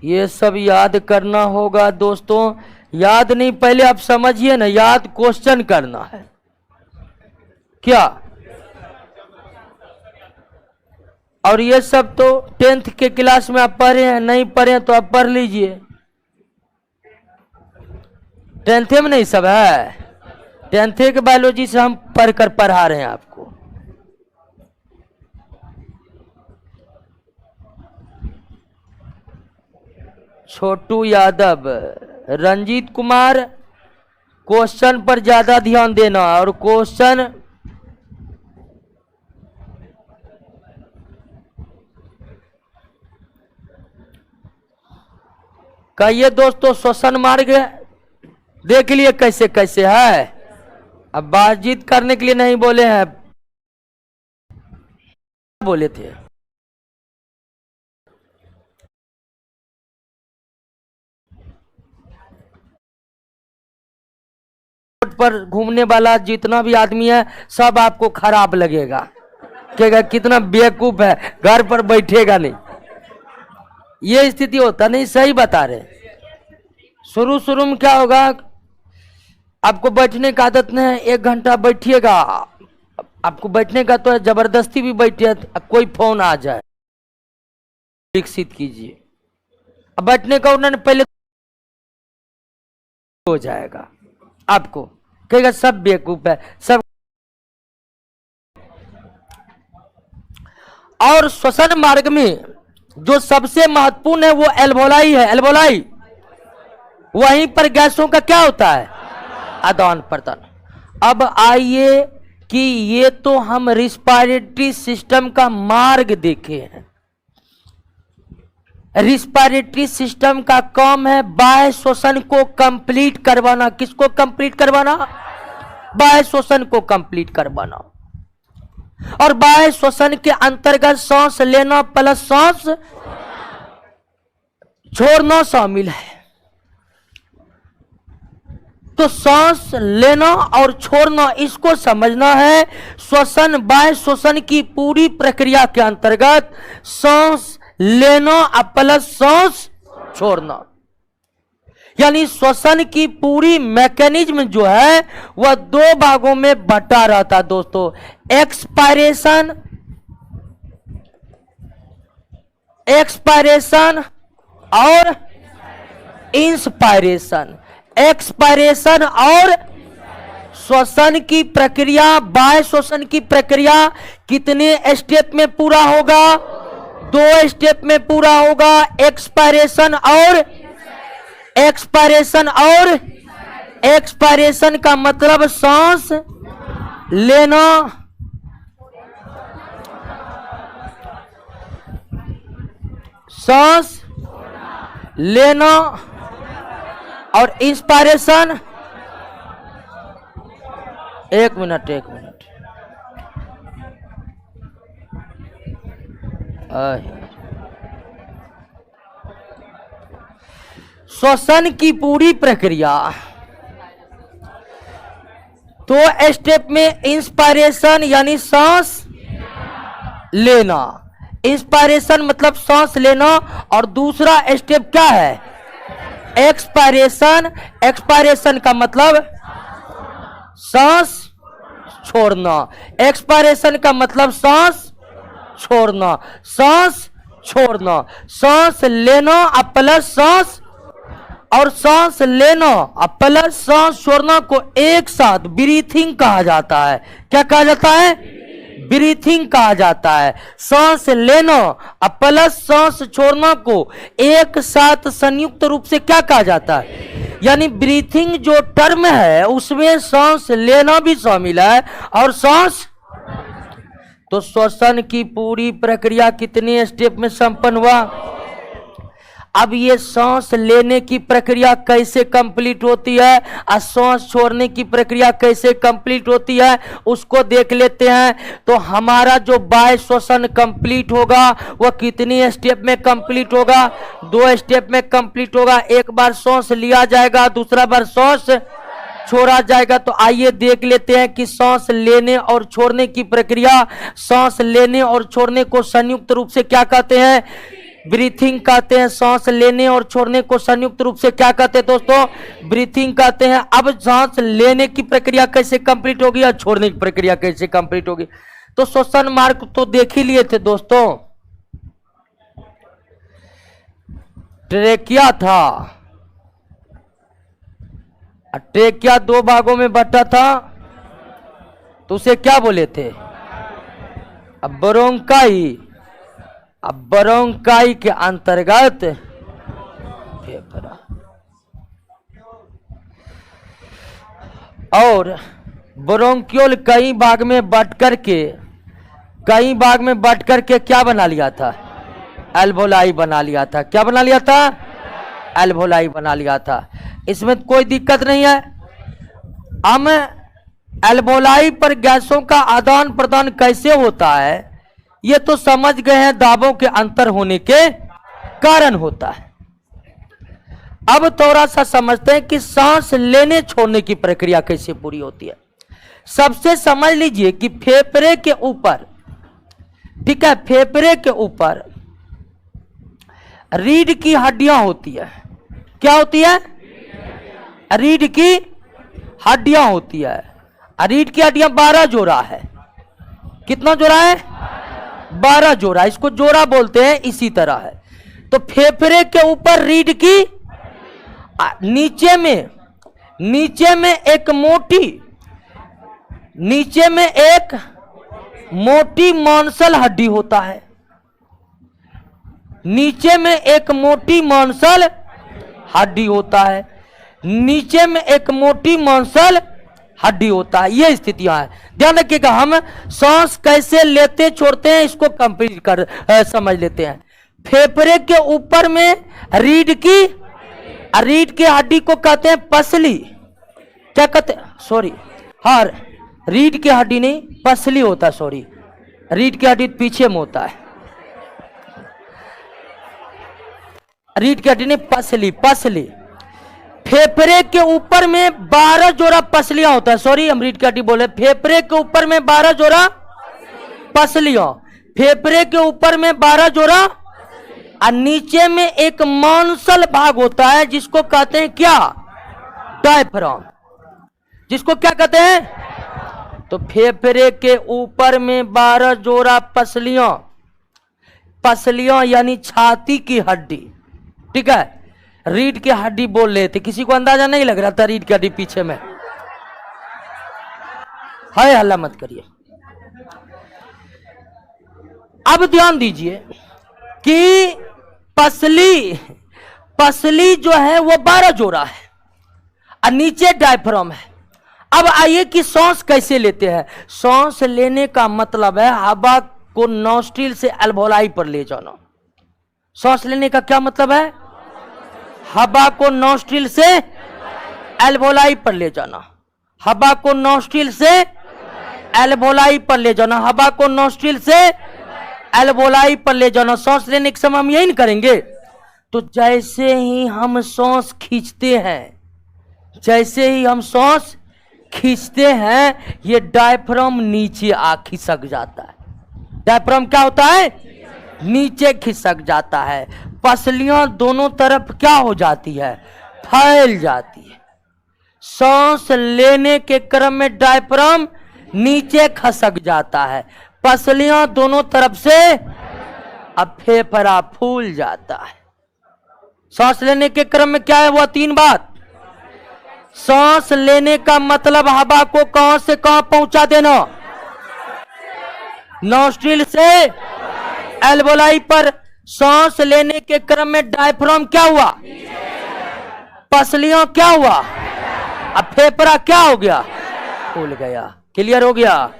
ये सब याद करना होगा दोस्तों। याद नहीं, पहले आप समझिए ना, याद क्वेश्चन करना है क्या। और ये सब तो 10th के क्लास में आप पढ़े हैं, नहीं पढ़े हैं तो आप पढ़ लीजिए। 10th में नहीं सब है, 10th के बायोलॉजी से हम पढ़कर पढ़ा रहे हैं आपको। छोटू यादव, रंजीत कुमार, क्वेश्चन पर ज्यादा ध्यान देना। और क्वेश्चन कहिए दोस्तों, श्वसन मार्ग देख लिए कैसे कैसे है। अब बातचीत करने के लिए नहीं बोले हैं, बोले थे। पर घूमने वाला जितना भी आदमी है सब आपको खराब लगेगा, कहेगा कितना बेवकूफ है, घर पर बैठेगा नहीं। ये स्थिति होता नहीं, सही बता रहे। शुरू शुरू में क्या होगा, आपको बैठने का आदत नहीं है, 1 घंटा बैठिएगा, आपको बैठने का तो है, जबरदस्ती भी बैठिए, कोई फोन आ जाए, विकसित कीजिए। अब बैठने का उन्होंने पहले हो जाएगा, आपको कहेगा सब बेवकूफ है सब। और श्वसन मार्ग में जो सबसे महत्वपूर्ण है वो एल्वोलाई है। एल्वोलाई, वहीं पर गैसों का क्या होता है, आदान प्रदान। अब आइए कि ये तो हम रिस्पायरेटरी सिस्टम का मार्ग देखे हैं। रिस्पायरेटरी सिस्टम का काम है बाह्य श्वसन को कंप्लीट करवाना। किसको कंप्लीट करवाना, बाह्य श्वसन को कंप्लीट करवाना। और बाह्य श्वसन के अंतर्गत सांस लेना प्लस सांस छोड़ना शामिल है। तो सांस लेना और छोड़ना, इसको समझना है। श्वसन, बाह्य श्वसन की पूरी प्रक्रिया के अंतर्गत सांस लेना प्लस सांस छोड़ना, यानी श्वसन की पूरी मैकेनिज्म जो है वह 2 भागों में बटा रहता है दोस्तों। एक्सपायरेशन, एक्सपायरेशन और इंस्पायरेशन। एक्सपायरेशन और श्वसन की प्रक्रिया, बाह्य श्वसन की प्रक्रिया कितने स्टेप में पूरा होगा, 2 स्टेप में पूरा होगा। एक्सपायरेशन और एक्सपायरेशन और एक्सपायरेशन का मतलब सांस लेना, सांस लेना और इंस्पायरेशन। एक मिनट श्वसन की पूरी प्रक्रिया 2 स्टेप में, इंस्पायरेशन यानी सांस लेना, इंस्पायरेशन मतलब सांस लेना, और दूसरा स्टेप क्या है, एक्सपायरेशन। एक्सपायरेशन का मतलब सांस छोड़ना, एक्सपायरेशन का मतलब सांस छोड़ना, सांस छोड़ना, सांस लेना प्लस सांस, और सांस लेना प्लस सांस छोड़ना को एक साथ ब्रीथिंग कहा जाता है। क्या कहा जाता है, ब्रीथिंग कहा जाता है। सांस लेना प्लस सांस छोड़ना को एक साथ संयुक्त रूप से क्या कहा जाता है, यानी ब्रीथिंग जो टर्म है उसमें सांस लेना भी शामिल है और सांस। तो श्वसन की पूरी प्रक्रिया कितने स्टेप में संपन्न हुआ। अब ये सांस लेने की प्रक्रिया कैसे कंप्लीट होती है और सांस छोड़ने की प्रक्रिया कैसे कंप्लीट होती है उसको देख लेते हैं। तो हमारा जो बाह्य श्वसन कंप्लीट होगा वह कितनी स्टेप में कंप्लीट होगा, 2 स्टेप में कंप्लीट होगा। एक बार सांस लिया जाएगा, दूसरा बार सांस छोड़ा जाएगा। तो आइए देख लेते हैं कि सांस लेने और छोड़ने की प्रक्रिया, सांस लेने और छोड़ने को संयुक्त रूप से क्या कहते हैं, ब्रीथिंग कहते हैं। सांस लेने और छोड़ने को संयुक्त रूप से क्या कहते हैं दोस्तों? ब्रीथिंग कहते हैं। अब सांस लेने की प्रक्रिया कैसे कंप्लीट होगी और छोड़ने की प्रक्रिया कैसे कंप्लीट होगी? तो श्वसन मार्ग तो देख ही लिए थे दोस्तों। ट्रेकिया था, ट्रेकिया दो भागों में बटा था, तो उसे क्या बोले थे? अब ब्रोंकाई। अब ब्रोंकाई के अंतर्गत फेफड़ा, और ब्रोंक्यूल कई भाग में बट करके क्या बना लिया था? एल्वोलाई बना लिया था। क्या बना लिया था? एल्वोलाई बना लिया था। इसमें कोई दिक्कत नहीं है। हम एल्वोलाई पर गैसों का आदान प्रदान कैसे होता है ये तो समझ गए हैं, दाबों के अंतर होने के कारण होता है। अब थोड़ा सा समझते हैं कि सांस लेने छोड़ने की प्रक्रिया कैसे पूरी होती है। सबसे समझ लीजिए कि फेफड़े के ऊपर, ठीक है, फेफड़े के ऊपर रीढ़ की हड्डियां होती है। क्या होती है? रीढ़ की हड्डियां होती है। रीढ़ की हड्डियां 12 जोड़ा है। कितना जोड़ा है? 12 जोड़ा। इसको जोड़ा बोलते हैं। इसी तरह है। तो फेफड़े के ऊपर रीढ़ की, नीचे में एक मोटी मांसल हड्डी होता है। नीचे में एक मोटी मांसल हड्डी होता है। नीचे में एक मोटी मांसल हड्डी होता है। ये स्थितियां हैं। ध्यान रखिएगा। हम सांस कैसे लेते छोड़ते हैं इसको कंप्लीट कर समझ लेते हैं। फेफड़े के ऊपर में रीढ़ की हड्डी को कहते हैं पसली। क्या कहते हैं? सॉरी, हाँ, रीढ़ की हड्डी नहीं, पसली होता है। सॉरी, रीढ़ की हड्डी पीछे में होता है। रीढ़ की हड्डी नहीं, पसली। फेफड़े के ऊपर में 12 जोड़ा पसलियां होता है। सॉरी, हम रीढ़ की हड्डी बोले। फेफड़े के ऊपर में 12 जोड़ा पसलियां। फेफड़े के ऊपर में 12 जोड़ा, और नीचे में एक मांसल भाग होता है जिसको कहते हैं क्या? डायफ्राम। जिसको क्या कहते हैं? तो फेफड़े के ऊपर में 12 जोड़ा पसलियां यानी छाती की हड्डी, ठीक है। रीढ़ की हड्डी बोल रहे थे। किसी को अंदाजा नहीं लग रहा था रीढ़ की हड्डी पीछे में है? हल्ला मत करिए। अब ध्यान दीजिए कि पसली जो है वो 12 जोड़ा है और नीचे डायफ्राम है। अब आइए कि सांस कैसे लेते हैं। सांस लेने का मतलब है हवा को नॉस्ट्रिल से एल्वोलाई पर ले जाना। सांस लेने का क्या मतलब है? हवा को नॉस्ट्रिल से एल्वोलाई पर ले जाना। हवा को नॉस्ट्रिल से एल्वोलाई पर ले जाना। हवा को नॉस्ट्रिल से एल्वोलाई पर ले जाना। सांस लेने के समय हम यही नहीं करेंगे। तो जैसे ही हम सांस खींचते हैं, ये डायफ्राम नीचे खिसक जाता है। डायफ्राम क्या होता है? नीचे खिसक जाता है। पसलियां दोनों तरफ क्या हो जाती है? फैल जाती है। सांस लेने के क्रम में डायफ्राम नीचे खसक जाता है, पसलियां दोनों तरफ से, अब फेफड़ा फूल जाता है। सांस लेने के क्रम में क्या है? वह 3 बात। सांस लेने का मतलब हवा को कहां से कहां पहुंचा देना? नॉस्ट्रिल से एल्वोलाई पर। सांस लेने के क्रम में डायफ्राम क्या हुआ? पसलियां क्या हुआ? अब फेफड़ा क्या हो गया? फूल गया। क्लियर हो गया?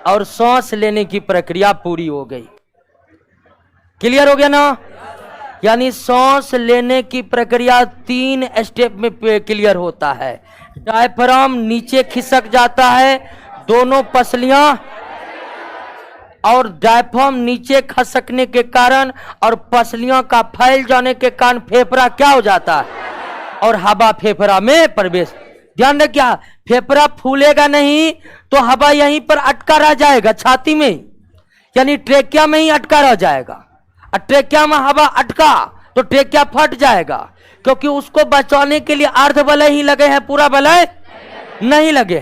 और सांस लेने की प्रक्रिया पूरी हो गई। क्लियर हो गया ना? यानी सांस लेने की प्रक्रिया 3 स्टेप में क्लियर होता है। डायफ्राम नीचे खिसक जाता है, दोनों पसलियां, और डायफ्राम नीचे खसकने के कारण और पसलियों का फैल जाने के कारण फेफड़ा क्या हो जाता है? और हवा फेफड़ा में प्रवेश। ध्यान रखिए, फेफड़ा फूलेगा नहीं तो हवा यहीं पर अटका रह जाएगा, छाती में, यानी ट्रेकिया में ही अटका रह जाएगा। और ट्रेकिया में हवा अटका तो ट्रेकिया फट जाएगा, क्योंकि उसको बचाने के लिए अर्ध वलय ही लगे हैं, पूरा वलय नहीं लगे।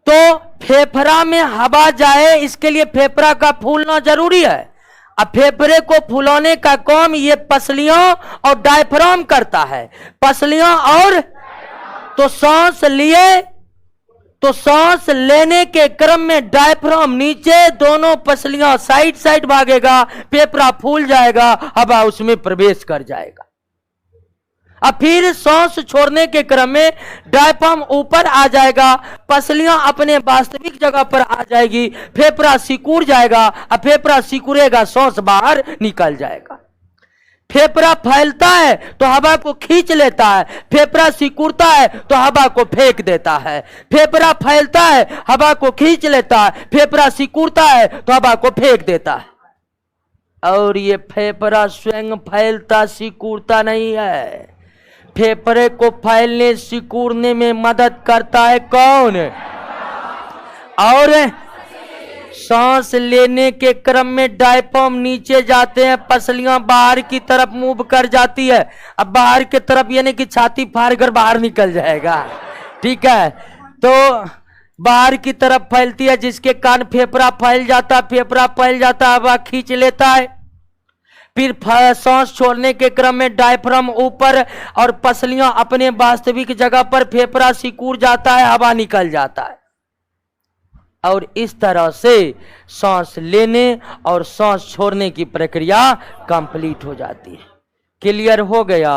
तो फेफड़ा में हवा जाए इसके लिए फेफड़ा का फूलना जरूरी है। अब फेफड़े को फुलाने का काम ये पसलियां और डायफ्राम करता है। पसलियां और तो सांस लिए तो सांस लेने के क्रम में डायफ्राम नीचे, दोनों पसलियां साइड साइड भागेगा, फेफड़ा फूल जाएगा, हवा उसमें प्रवेश कर जाएगा। अब फिर सांस छोड़ने के क्रम में डायफ्राम ऊपर आ जाएगा, पसलियां अपने वास्तविक जगह पर आ जाएगी, फेफड़ा सिकुड़ जाएगा। अब फेफड़ा सिकुड़ेगा, सांस बाहर निकल जाएगा। फेफड़ा फैलता है तो हवा को खींच लेता है, फेफड़ा सिकुड़ता है तो हवा को फेंक देता है। फेफड़ा फैलता है, हवा को खींच लेता है, फेफड़ा सिकुड़ता है तो हवा को फेंक देता है। और ये फेफड़ा स्वयं फैलता सिकुड़ता नहीं है, फेफड़े को फैलने सिकुड़ने में मदद करता है कौन? और सांस लेने के क्रम में डायफ्राम नीचे जाते हैं, पसलियां बाहर की तरफ मूव कर जाती है। अब बाहर की तरफ यानी कि छाती फाड़ कर बाहर निकल जाएगा, ठीक है। तो बाहर की तरफ फैलती है, जिसके कारण फेफड़ा फैल जाता, फेफड़ा फैल जाता, हवा खींच लेता है। फिर सांस छोड़ने के क्रम में डायफ्राम ऊपर और पसलियां अपने वास्तविक जगह पर, फेफड़ा सिकुड़ जाता है, हवा निकल जाता है। और इस तरह से सांस लेने और सांस छोड़ने की प्रक्रिया कंप्लीट हो जाती है। क्लियर हो गया?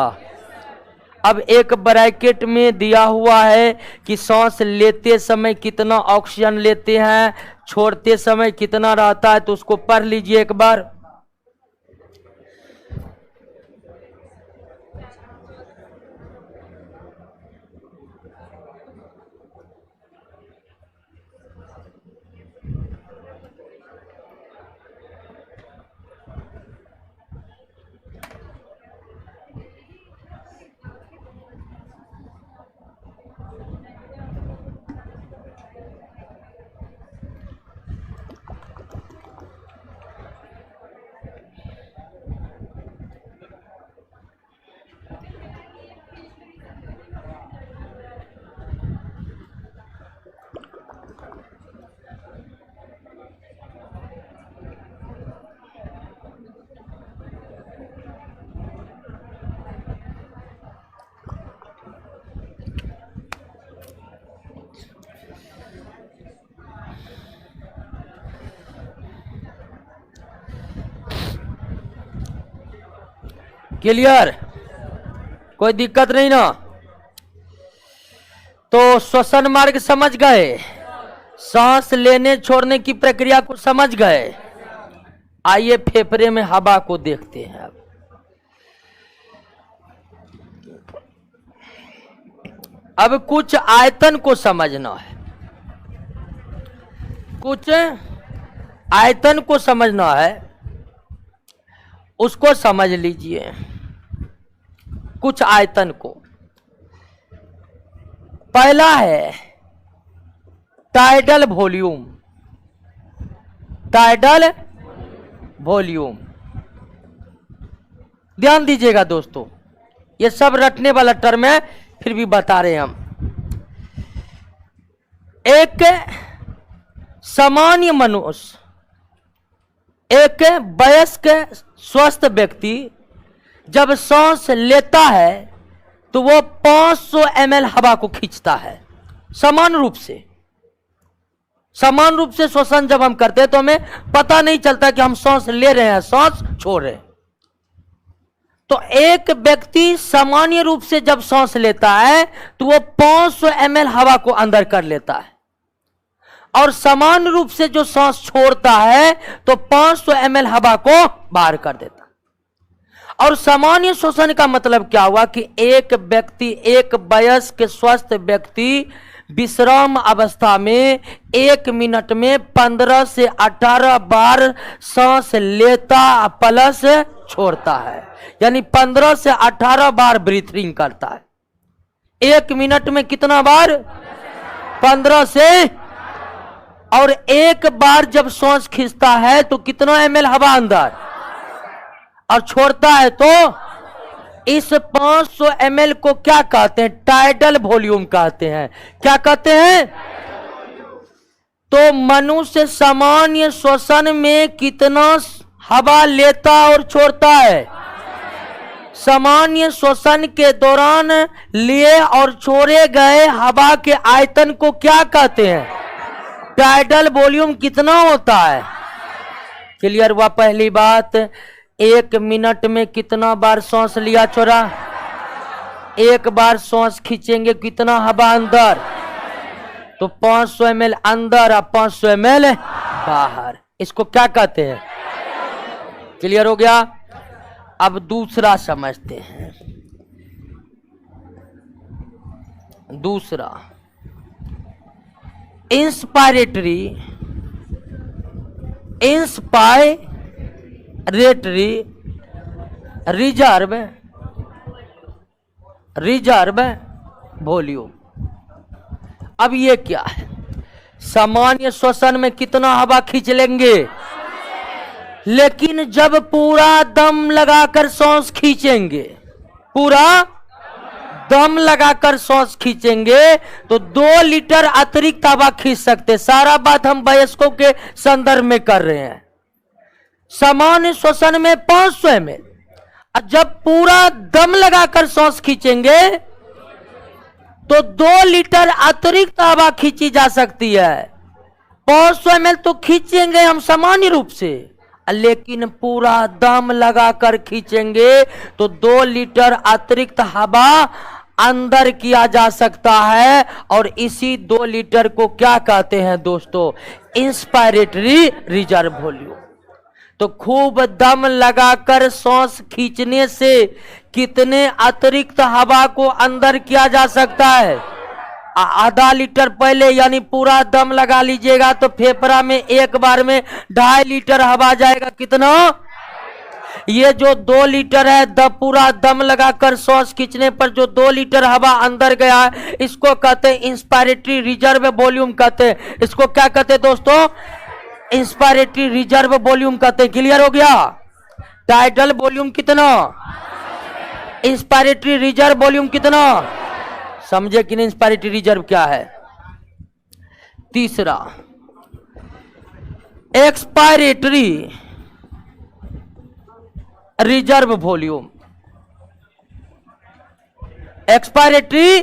अब एक ब्रैकेट में दिया हुआ है कि सांस लेते समय कितना ऑक्सीजन लेते हैं, छोड़ते समय कितना रहता है, तो उसको पढ़ लीजिए एक बार। क्लियर? कोई दिक्कत नहीं ना? तो श्वसन मार्ग समझ गए, सांस लेने छोड़ने की प्रक्रिया को समझ गए। आइए फेफड़े में हवा को देखते हैं। अब कुछ आयतन को समझना है, कुछ आयतन को समझना है, उसको समझ लीजिए। कुछ आयतन को, पहला है टाइडल वॉल्यूम। टाइडल वॉल्यूम, ध्यान दीजिएगा दोस्तों, ये सब रटने वाला टर्म है, फिर भी बता रहे हैं हम। एक सामान्य मनुष्य, एक वयस्क स्वस्थ व्यक्ति जब सांस लेता है तो वो 500 ml हवा को खींचता है। समान रूप से श्वसन जब हम करते हैं तो हमें पता नहीं चलता कि हम सांस ले रहे हैं, सांस छोड़ रहे हैं। तो एक व्यक्ति सामान्य रूप से जब सांस लेता है तो वो 500 ml हवा को अंदर कर लेता है, और सामान्य रूप से जो सांस छोड़ता है तो 500 ml हवा को बाहर कर देता है। और सामान्य श्वसन का मतलब क्या हुआ कि एक व्यक्ति, एक वयस्क स्वस्थ व्यक्ति विश्राम अवस्था में 1 मिनट में 15 से 18 बार सांस लेता प्लस छोड़ता है, यानी 15 से 18 बार ब्रीथिंग करता है। 1 मिनट में कितना बार? 15 से। और एक बार जब सांस खींचता है तो कितना ml हवा अंदर? और छोड़ता है तो इस 500 ml को क्या कहते हैं? टाइडल वॉल्यूम कहते हैं। क्या कहते हैं? तो मनुष्य सामान्य श्वसन में कितना हवा लेता और छोड़ता है? सामान्य श्वसन के दौरान लिए और छोड़े गए हवा के आयतन को क्या कहते हैं? टाइडल वॉल्यूम कितना होता है? क्लियर हुआ पहली बात? 1 मिनट में कितना बार सांस लिया छोड़ा? 1 बार सांस खींचेंगे कितना हवा अंदर? तो 500 ml अंदर और 500 ml बाहर। इसको क्या कहते हैं? क्लियर हो गया? अब दूसरा समझते हैं। दूसरा इंस्पायरेटरी रिजर्व वॉल्यूम। अब ये क्या है? सामान्य श्वसन में कितना हवा खींच लेंगे, लेकिन जब पूरा दम लगाकर सांस खींचेंगे, पूरा दम लगाकर सांस खींचेंगे तो 2 लीटर अतिरिक्त हवा खींच सकते। सारा बात हम वयस्कों के संदर्भ में कर रहे हैं। सामान्य श्वसन में 500 ml, जब पूरा दम लगाकर सांस खींचेंगे तो 2 लीटर अतिरिक्त हवा खींची जा सकती है। 500 ml तो खींचेंगे हम सामान्य रूप से, लेकिन पूरा दम लगाकर खींचेंगे तो 2 लीटर अतिरिक्त हवा अंदर किया जा सकता है। और इसी 2 लीटर को क्या कहते हैं दोस्तों? Inspiratory reserve volume. तो खूब दम लगाकर सांस खींचने से कितने अतिरिक्त हवा को अंदर किया जा सकता है? आधा लीटर पहले, यानी पूरा दम लगा लीजिएगा तो फेफड़ा में एक बार में 2.5 लीटर हवा जाएगा। कितना? ये जो 2 लीटर है, पूरा दम लगाकर सांस खींचने पर जो 2 लीटर हवा अंदर गया है, इसको कहते हैं इंस्पायरेटरी रिजर्व वॉल्यूम कहते हैं। इसको क्या कहते हैं दोस्तों? इंस्पायरेटरी रिजर्व वॉल्यूम कहते हैं। क्लियर हो गया? टाइडल वॉल्यूम कितना, इंस्पायरेटरी रिजर्व वॉल्यूम कितना, समझे कि नहीं? इंस्पायरेटरी रिजर्व क्या है? तीसरा expiratory reserve volume. Expiratory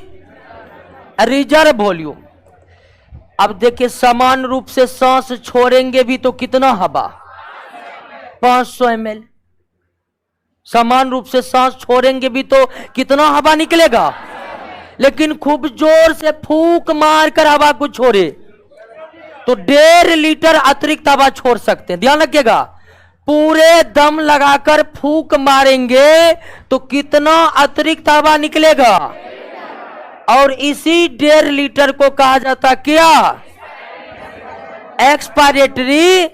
reserve volume. अब देखिए, समान रूप से सांस छोड़ेंगे भी तो कितना हवा? 500 ml। समान रूप से सांस छोड़ेंगे भी तो कितना हवा निकलेगा? लेकिन खूब जोर से फूंक मारकर हवा को छोड़े तो 1.5 लीटर अतिरिक्त हवा छोड़ सकते हैं। ध्यान रखिएगा, पूरे दम लगाकर फूंक मारेंगे तो कितना अतिरिक्त हवा निकलेगा? और इसी 1.5 लीटर को कहा जाता क्या? एक्सपायरेटरी।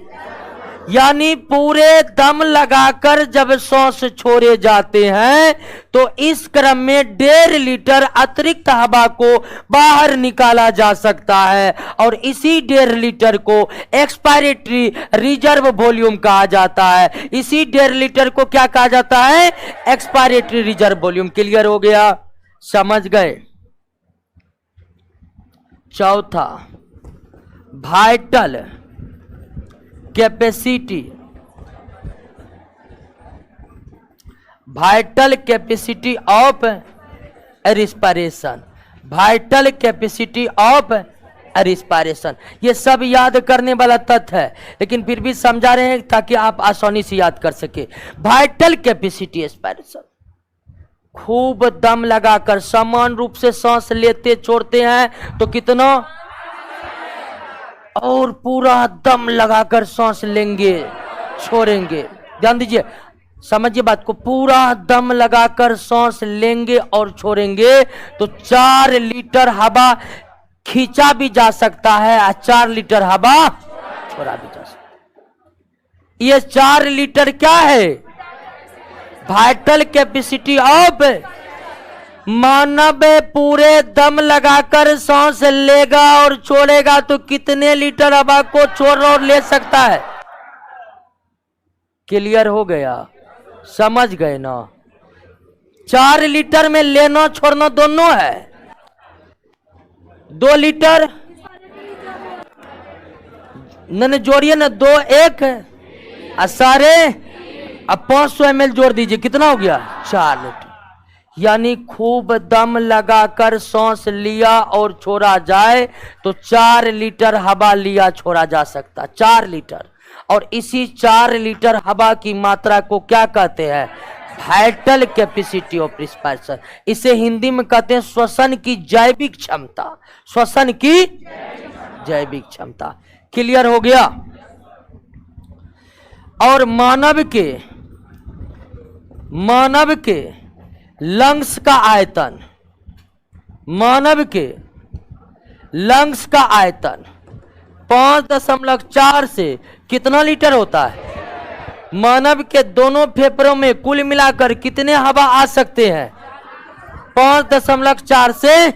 यानी पूरे दम लगाकर जब सांस छोड़े जाते हैं तो इस क्रम में 1.5 लीटर अतिरिक्त हवा को बाहर निकाला जा सकता है। और इसी 1.5 लीटर को एक्सपायरेटरी रिजर्व वॉल्यूम कहा जाता है। इसी 1.5 लीटर को क्या कहा जाता है? Expiratory reserve volume. क्लियर हो गया? समझ गए? चौथा, vital capacity. Vital capacity of respiration. Vital capacity of respiration. ये सब याद करने वाला तथ्य है, लेकिन फिर भी समझा रहे हैं ताकि आप आसानी से याद कर सके। वाइटल कैपेसिटी रिस्पायरेशन, खूब दम लगाकर समान रूप से सांस लेते छोड़ते हैं तो कितना? और पूरा दम लगाकर सांस लेंगे छोड़ेंगे। ध्यान दीजिए, समझिए बात को। पूरा दम लगाकर सांस लेंगे और छोड़ेंगे तो 4 लीटर हवा खींचा भी जा सकता है और 4 लीटर हवा छोड़ा भी जा सकता है। ये 4 लीटर क्या है? Vital capacity of. मानव पूरे दम लगाकर सांस लेगा और छोड़ेगा तो कितने लीटर हवा को छोड़ और ले सकता है? क्लियर हो गया? समझ गए ना? 4 लीटर में लेना छोड़ना दोनों है। 2 लीटर न जोड़िए ना, 2 1 सारे, अब 500 ml जोड़ दीजिए, कितना हो गया? 4 लीटर। यानी खूब दम लगाकर सांस लिया और छोड़ा जाए तो 4 लीटर हवा लिया छोड़ा जा सकता, 4 लीटर। और इसी 4 लीटर हवा की मात्रा को क्या कहते हैं? Vital capacity of respiration. इसे हिंदी में कहते हैं श्वसन की जैविक क्षमता, श्वसन की जैविक क्षमता। क्लियर हो गया? और मानव के लंग्स का आयतन, मानव के लंग्स का आयतन 5.4 से कितना लीटर होता है? मानव के दोनों फेफड़ों में कुल मिलाकर कितने हवा आ सकते हैं? 5.4 से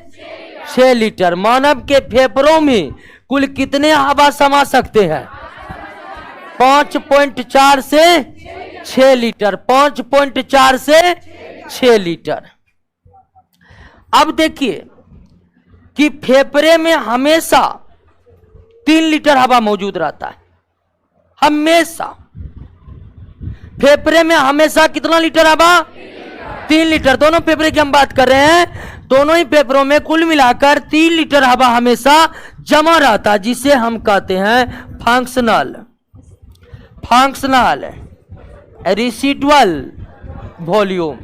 6 लीटर। मानव के फेफड़ों में कुल कितने हवा समा सकते हैं? 5.4 से 6 लीटर, 5.4 से 6 लीटर। अब देखिए कि फेफड़े में हमेशा 3 लीटर हवा मौजूद रहता है, हमेशा। फेफड़े में हमेशा कितना लीटर हवा? 3 लीटर। दोनों फेफड़े की हम बात कर रहे हैं, दोनों ही फेफड़ों में कुल मिलाकर 3 लीटर हवा हमेशा जमा रहता है, जिसे हम कहते हैं functional residual volume,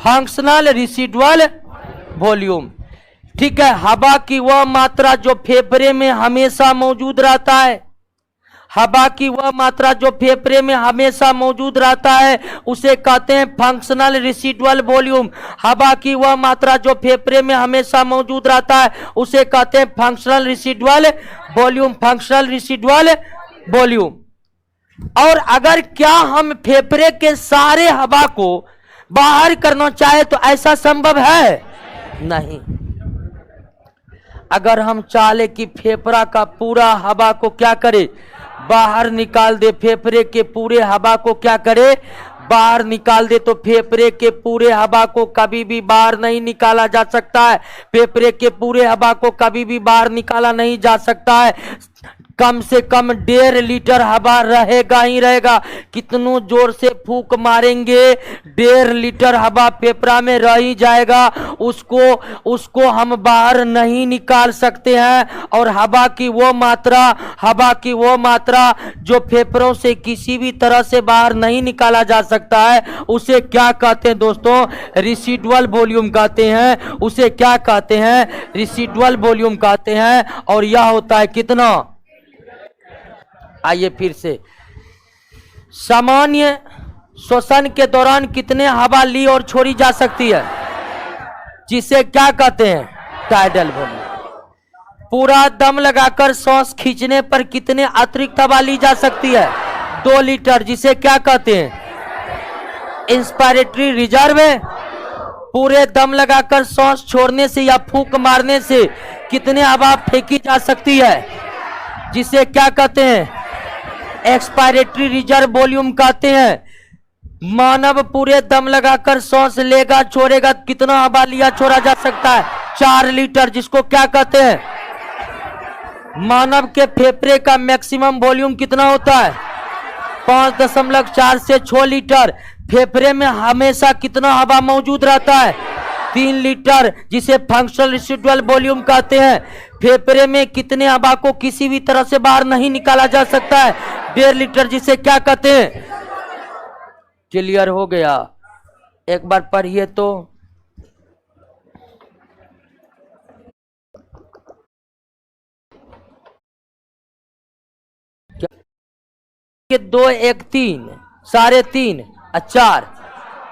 functional residual volume. ठीक है, हवा की वह मात्रा जो फेफड़े में हमेशा मौजूद रहता है, हवा की वह मात्रा जो फेफड़े में हमेशा मौजूद रहता है उसे कहते हैं फंक्शनल रेसिडुअल वॉल्यूम। हवा की वह मात्रा जो फेफड़े में हमेशा मौजूद रहता है उसे कहते हैं functional residual volume, functional residual volume. और अगर क्या हम फेफड़े के सारे हवा को बाहर करना चाहे तो ऐसा संभव है? नहीं। अगर हम चाहे कि फेफड़ा का पूरा हवा को क्या करे? बाहर निकाल दे, फेफड़े के पूरे हवा को क्या करे? बाहर निकाल दे, तो फेफड़े के पूरे हवा को कभी भी बाहर नहीं निकाला जा सकता है। फेफड़े के पूरे हवा को कभी भी बाहर निकाला नहीं जा सकता है। कम से कम 1.5 लीटर हवा रहेगा ही रहेगा। कितनों जोर से फूंक मारेंगे 1.5 लीटर हवा फेफड़ा में रह ही जाएगा, उसको हम बाहर नहीं निकाल सकते हैं। और हवा की वो मात्रा जो फेफड़ों से किसी भी तरह से बाहर नहीं निकाला जा सकता है उसे क्या कहते हैं दोस्तों? रेसिडुअल वॉल्यूम कहते हैं। उसे क्या कहते हैं? रेसिडुअल वॉल्यूम कहते हैं। और यह होता है कितना? आइए फिर से, सामान्य श्वसन के दौरान कितने हवा ली और छोड़ी जा सकती है, जिसे क्या कहते हैं? Tidal volume. पूरा दम लगाकर सांस खींचने पर कितने अतिरिक्त हवा ली जा सकती है? 2 लीटर, जिसे क्या कहते हैं? Inspiratory reserve. पूरे दम लगाकर सांस छोड़ने से या फूंक मारने से कितने हवा फेंकी जा सकती है, जिसे क्या कहते हैं? एक्सपायरेटरी रिजर्व वॉल्यूम कहते हैं। मानव पूरे दम लगाकर सांस लेगा, छोड़ेगा, कितना हवा लिया छोड़ा जा सकता है? 4 लीटर, जिसको क्या कहते हैं? मानव के फेफड़े का मैक्सिमम वॉल्यूम कितना होता है? 5.4 से 6 लीटर। फेफड़े में हमेशा कितना हवा मौजूद रहता है? 3 लीटर, जिसे फंक्शनल रेसिडुअल वॉल्यूम कहते हैं। फेफड़े में कितने हवा को किसी भी तरह से बाहर नहीं निकाला जा सकता है? 1.5 लीटर, जिसे क्या कहते हैं? क्लियर हो गया? एक बार पढ़िए तो। कि 2 1 3 साढ़े 3 और 4।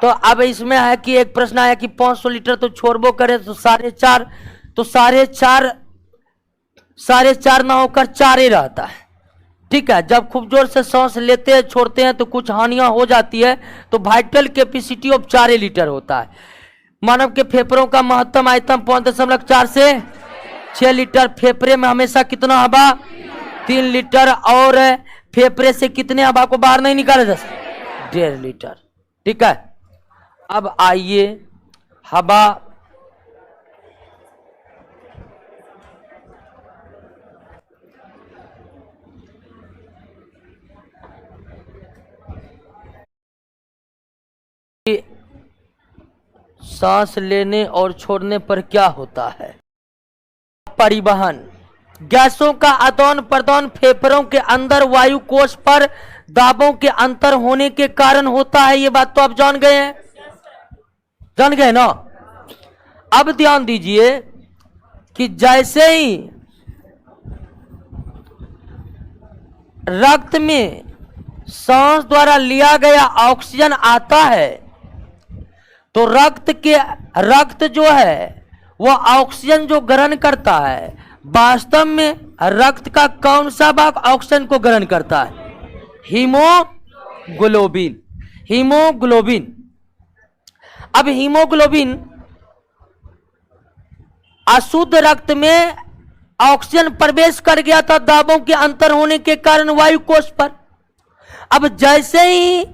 तो अब इसमें है कि एक प्रश्न आया कि 500 लीटर तो छोड़बो करे तो 4.5, तो 4.5 ना होकर 4 ही रहता है। ठीक है, जब खूब जोर से सांस लेते हैं छोड़ते हैं तो कुछ हानियां हो जाती है, तो वाइटल कैपेसिटी ऑफ 4 लीटर होता है। मानव के फेफड़ों का महत्तम आयतन 5.4 से 6 लीटर। फेफड़े में हमेशा कितना हवा? 3 लीटर। और फेफड़े से कितने हवा को बाहर नहीं निकाला जा सकता? 1.5 लीटर। ठीक है, अब आइए हवा सांस लेने और छोड़ने पर क्या होता है? परिवहन, गैसों का आदान प्रदान फेफड़ों के अंदर वायु कोश पर दाबों के अंतर होने के कारण होता है। ये बात तो आप जान गए हैं, जान गए ना। अब ध्यान दीजिए कि जैसे ही रक्त में सांस द्वारा लिया गया ऑक्सीजन आता है तो रक्त जो है वह ऑक्सीजन जो ग्रहण करता है, वास्तव में रक्त का कौन सा भाग ऑक्सीजन को ग्रहण करता है? हीमोग्लोबिन। हीमोग्लोबिन। अब हीमोग्लोबिन अशुद्ध रक्त में ऑक्सीजन प्रवेश कर गया था दाबों के अंतर होने के कारण वायु कोश पर। अब जैसे ही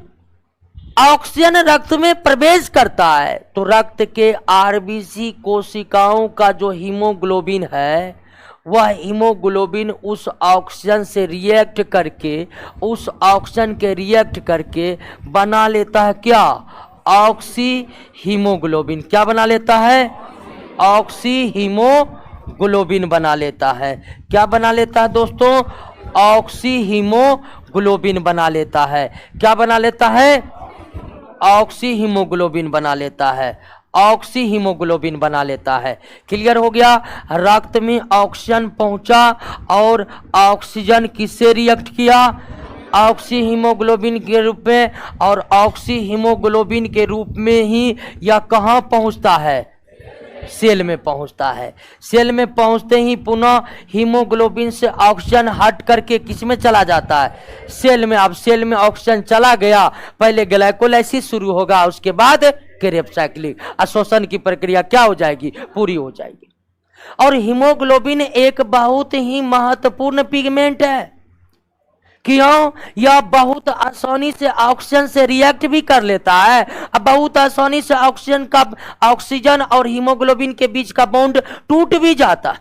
ऑक्सीजन रक्त में प्रवेश करता है तो रक्त के आरबीसी कोशिकाओं का जो हीमोग्लोबिन है वह हीमोग्लोबिन उस ऑक्सीजन से रिएक्ट करके बना लेता है क्या? Oxy haemoglobin. क्या बना लेता है? ऑक्सी हीमोग्लोबिन बना लेता है। क्या बना लेता है दोस्तों? ऑक्सी हीमोग्लोबिन बना लेता है। क्या बना लेता है? ऑक्सी हीमोग्लोबिन बना लेता है। ऑक्सी हीमोग्लोबिन बना लेता है। क्लियर हो गया? रक्त में ऑक्सीजन पहुंचा और ऑक्सीजन किससे रिएक्ट किया? ऑक्सी हीमोग्लोबिन के रूप में, और ऑक्सी हीमोग्लोबिन के रूप में ही यह कहां पहुंचता है? सेल में पहुंचता है। सेल में पहुंचते ही पुनः हीमोग्लोबिन से ऑक्सीजन हट करके किस में चला जाता है? सेल में। अब सेल में ऑक्सीजन चला गया, पहले ग्लाइकोलाइसिस शुरू होगा, उसके बाद क्रेब्स साइक्लिक अवशोषण की प्रक्रिया क्या हो जाएगी? पूरी हो जाएगी। और हीमोग्लोबिन एक बहुत ही महत्वपूर्ण पिगमेंट है। क्यों? यह बहुत आसानी से ऑक्सीजन से रिएक्ट भी कर लेता है। अब बहुत आसानी से ऑक्सीजन और हीमोग्लोबिन के बीच का बॉन्ड टूट भी जाता है।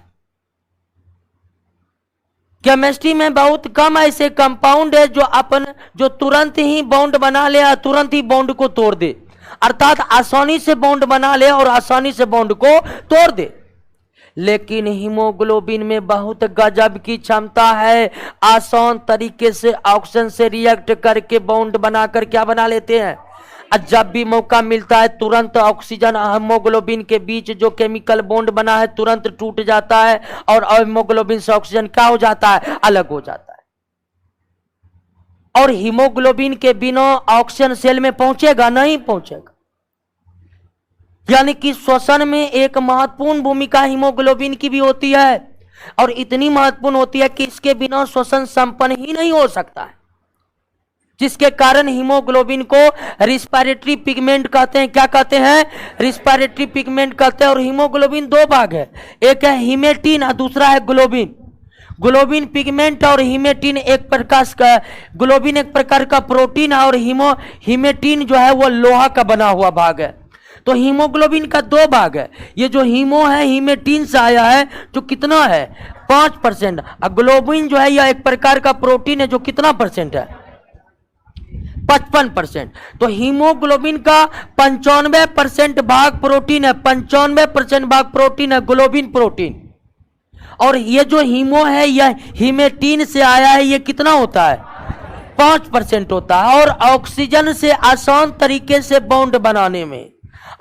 केमिस्ट्री में बहुत कम ऐसे कंपाउंड है जो तुरंत ही बॉन्ड बना ले और तुरंत ही बॉन्ड को तोड़ दे, अर्थात आसानी से बॉन्ड बना ले और आसानी से बॉन्ड को तोड़ दे। लेकिन हीमोग्लोबिन में बहुत गजब की क्षमता है, आसान तरीके से ऑक्सीजन से रिएक्ट करके बॉन्ड बनाकर क्या बना लेते हैं? जब भी मौका मिलता है तुरंत ऑक्सीजन हीमोग्लोबिन के बीच जो केमिकल बॉन्ड बना है तुरंत टूट जाता है और हीमोग्लोबिन से ऑक्सीजन क्या हो जाता है? अलग हो जाता है। और हीमोग्लोबिन के बिना ऑक्सीजन सेल में पहुंचेगा? नहीं पहुंचेगा। यानी कि श्वसन में एक महत्वपूर्ण भूमिका हीमोग्लोबिन की भी होती है, और इतनी महत्वपूर्ण होती है कि इसके बिना श्वसन संपन्न ही नहीं हो सकता है, जिसके कारण हीमोग्लोबिन को रिस्पिरेटरी पिगमेंट कहते हैं। क्या कहते हैं? रिस्पिरेटरी पिगमेंट कहते हैं। और हीमोग्लोबिन दो भाग है, एक है हीमेटिन और दूसरा है ग्लोबिन। ग्लोबिन पिगमेंट और हीमेटिन एक प्रकार का, ग्लोबिन एक प्रकार का प्रोटीन है और हीमेटिन जो है वो लोहा का बना हुआ भाग है। तो हीमोग्लोबिन का दो भाग है। ये जो हीमो है हीमेटिन से आया है जो कितना है? 5%। और ग्लोबिन जो है यह एक प्रकार का प्रोटीन है जो कितना परसेंट है? 55%। तो हीमोग्लोबिन का 95% भाग प्रोटीन है, 95% भाग प्रोटीन है, ग्लोबिन प्रोटीन। और ये जो हीमो है यह हीमेटिन से आया है, ये कितना होता है? 5% होता है। और ऑक्सीजन से आसान तरीके से बॉन्ड बनाने में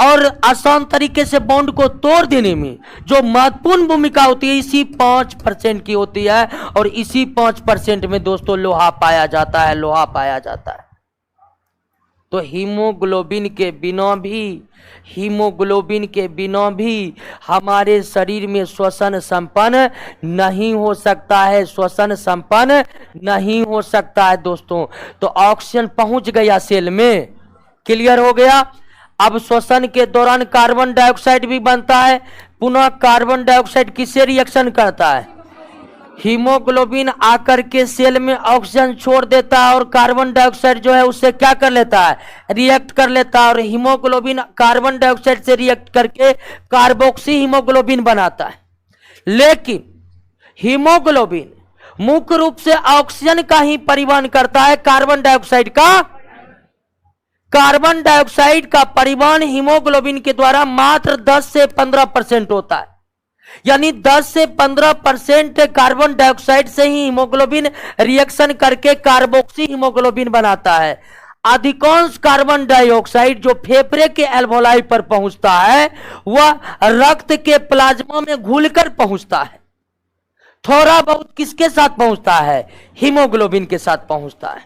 और आसान तरीके से बॉन्ड को तोड़ देने में जो महत्वपूर्ण भूमिका होती है इसी 5% की होती है। और इसी 5% में दोस्तों लोहा पाया जाता है, लोहा पाया जाता है। तो हीमोग्लोबिन के बिना भी हमारे शरीर में श्वसन संपन्न नहीं हो सकता है, श्वसन संपन्न नहीं हो सकता है दोस्तों। तो ऑक्सीजन पहुंच गया सेल में, क्लियर हो गया। अब श्वसन के दौरान कार्बन डाइऑक्साइड भी बनता है। पुनः कार्बन डाइऑक्साइड किससे रिएक्शन करता है? हीमोग्लोबिन आकर के सेल में ऑक्सीजन छोड़ देता है और कार्बन डाइऑक्साइड जो है उससे क्या कर लेता है, रिएक्ट कर लेता है, और हीमोग्लोबिन कार्बन डाइऑक्साइड से रिएक्ट करके कार्बोक्सी हीमोग्लोबिन बनाता है। लेकिन हीमोग्लोबिन मुख्य रूप से ऑक्सीजन का ही परिवहन करता है, कार्बन डाइऑक्साइड का परिवहन हीमोग्लोबिन के द्वारा मात्र 10 से 15% होता है। यानी 10 से 15% कार्बन डाइऑक्साइड से ही हीमोग्लोबिन रिएक्शन करके कार्बोक्सी हीमोग्लोबिन बनाता है। अधिकांश कार्बन डाइऑक्साइड जो फेफड़े के एल्वोलाई पर पहुंचता है वह रक्त के प्लाज्मा में घुलकर पहुंचता है। थोड़ा बहुत किसके साथ पहुंचता है, हीमोग्लोबिन के साथ पहुंचता है।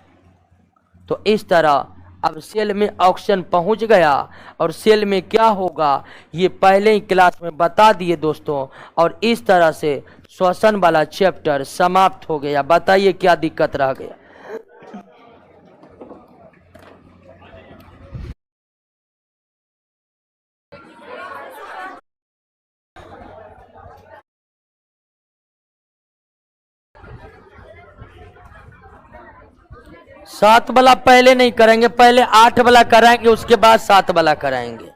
तो इस तरह अब सेल में ऑक्सीजन पहुंच गया और सेल में क्या होगा ये पहले ही क्लास में बता दिए दोस्तों, और इस तरह से श्वसन वाला चैप्टर समाप्त हो गया। बताइए क्या दिक्कत रह गया। सात वाला पहले नहीं करेंगे, पहले 8 वाला कराएंगे, उसके बाद 7 वाला कराएंगे।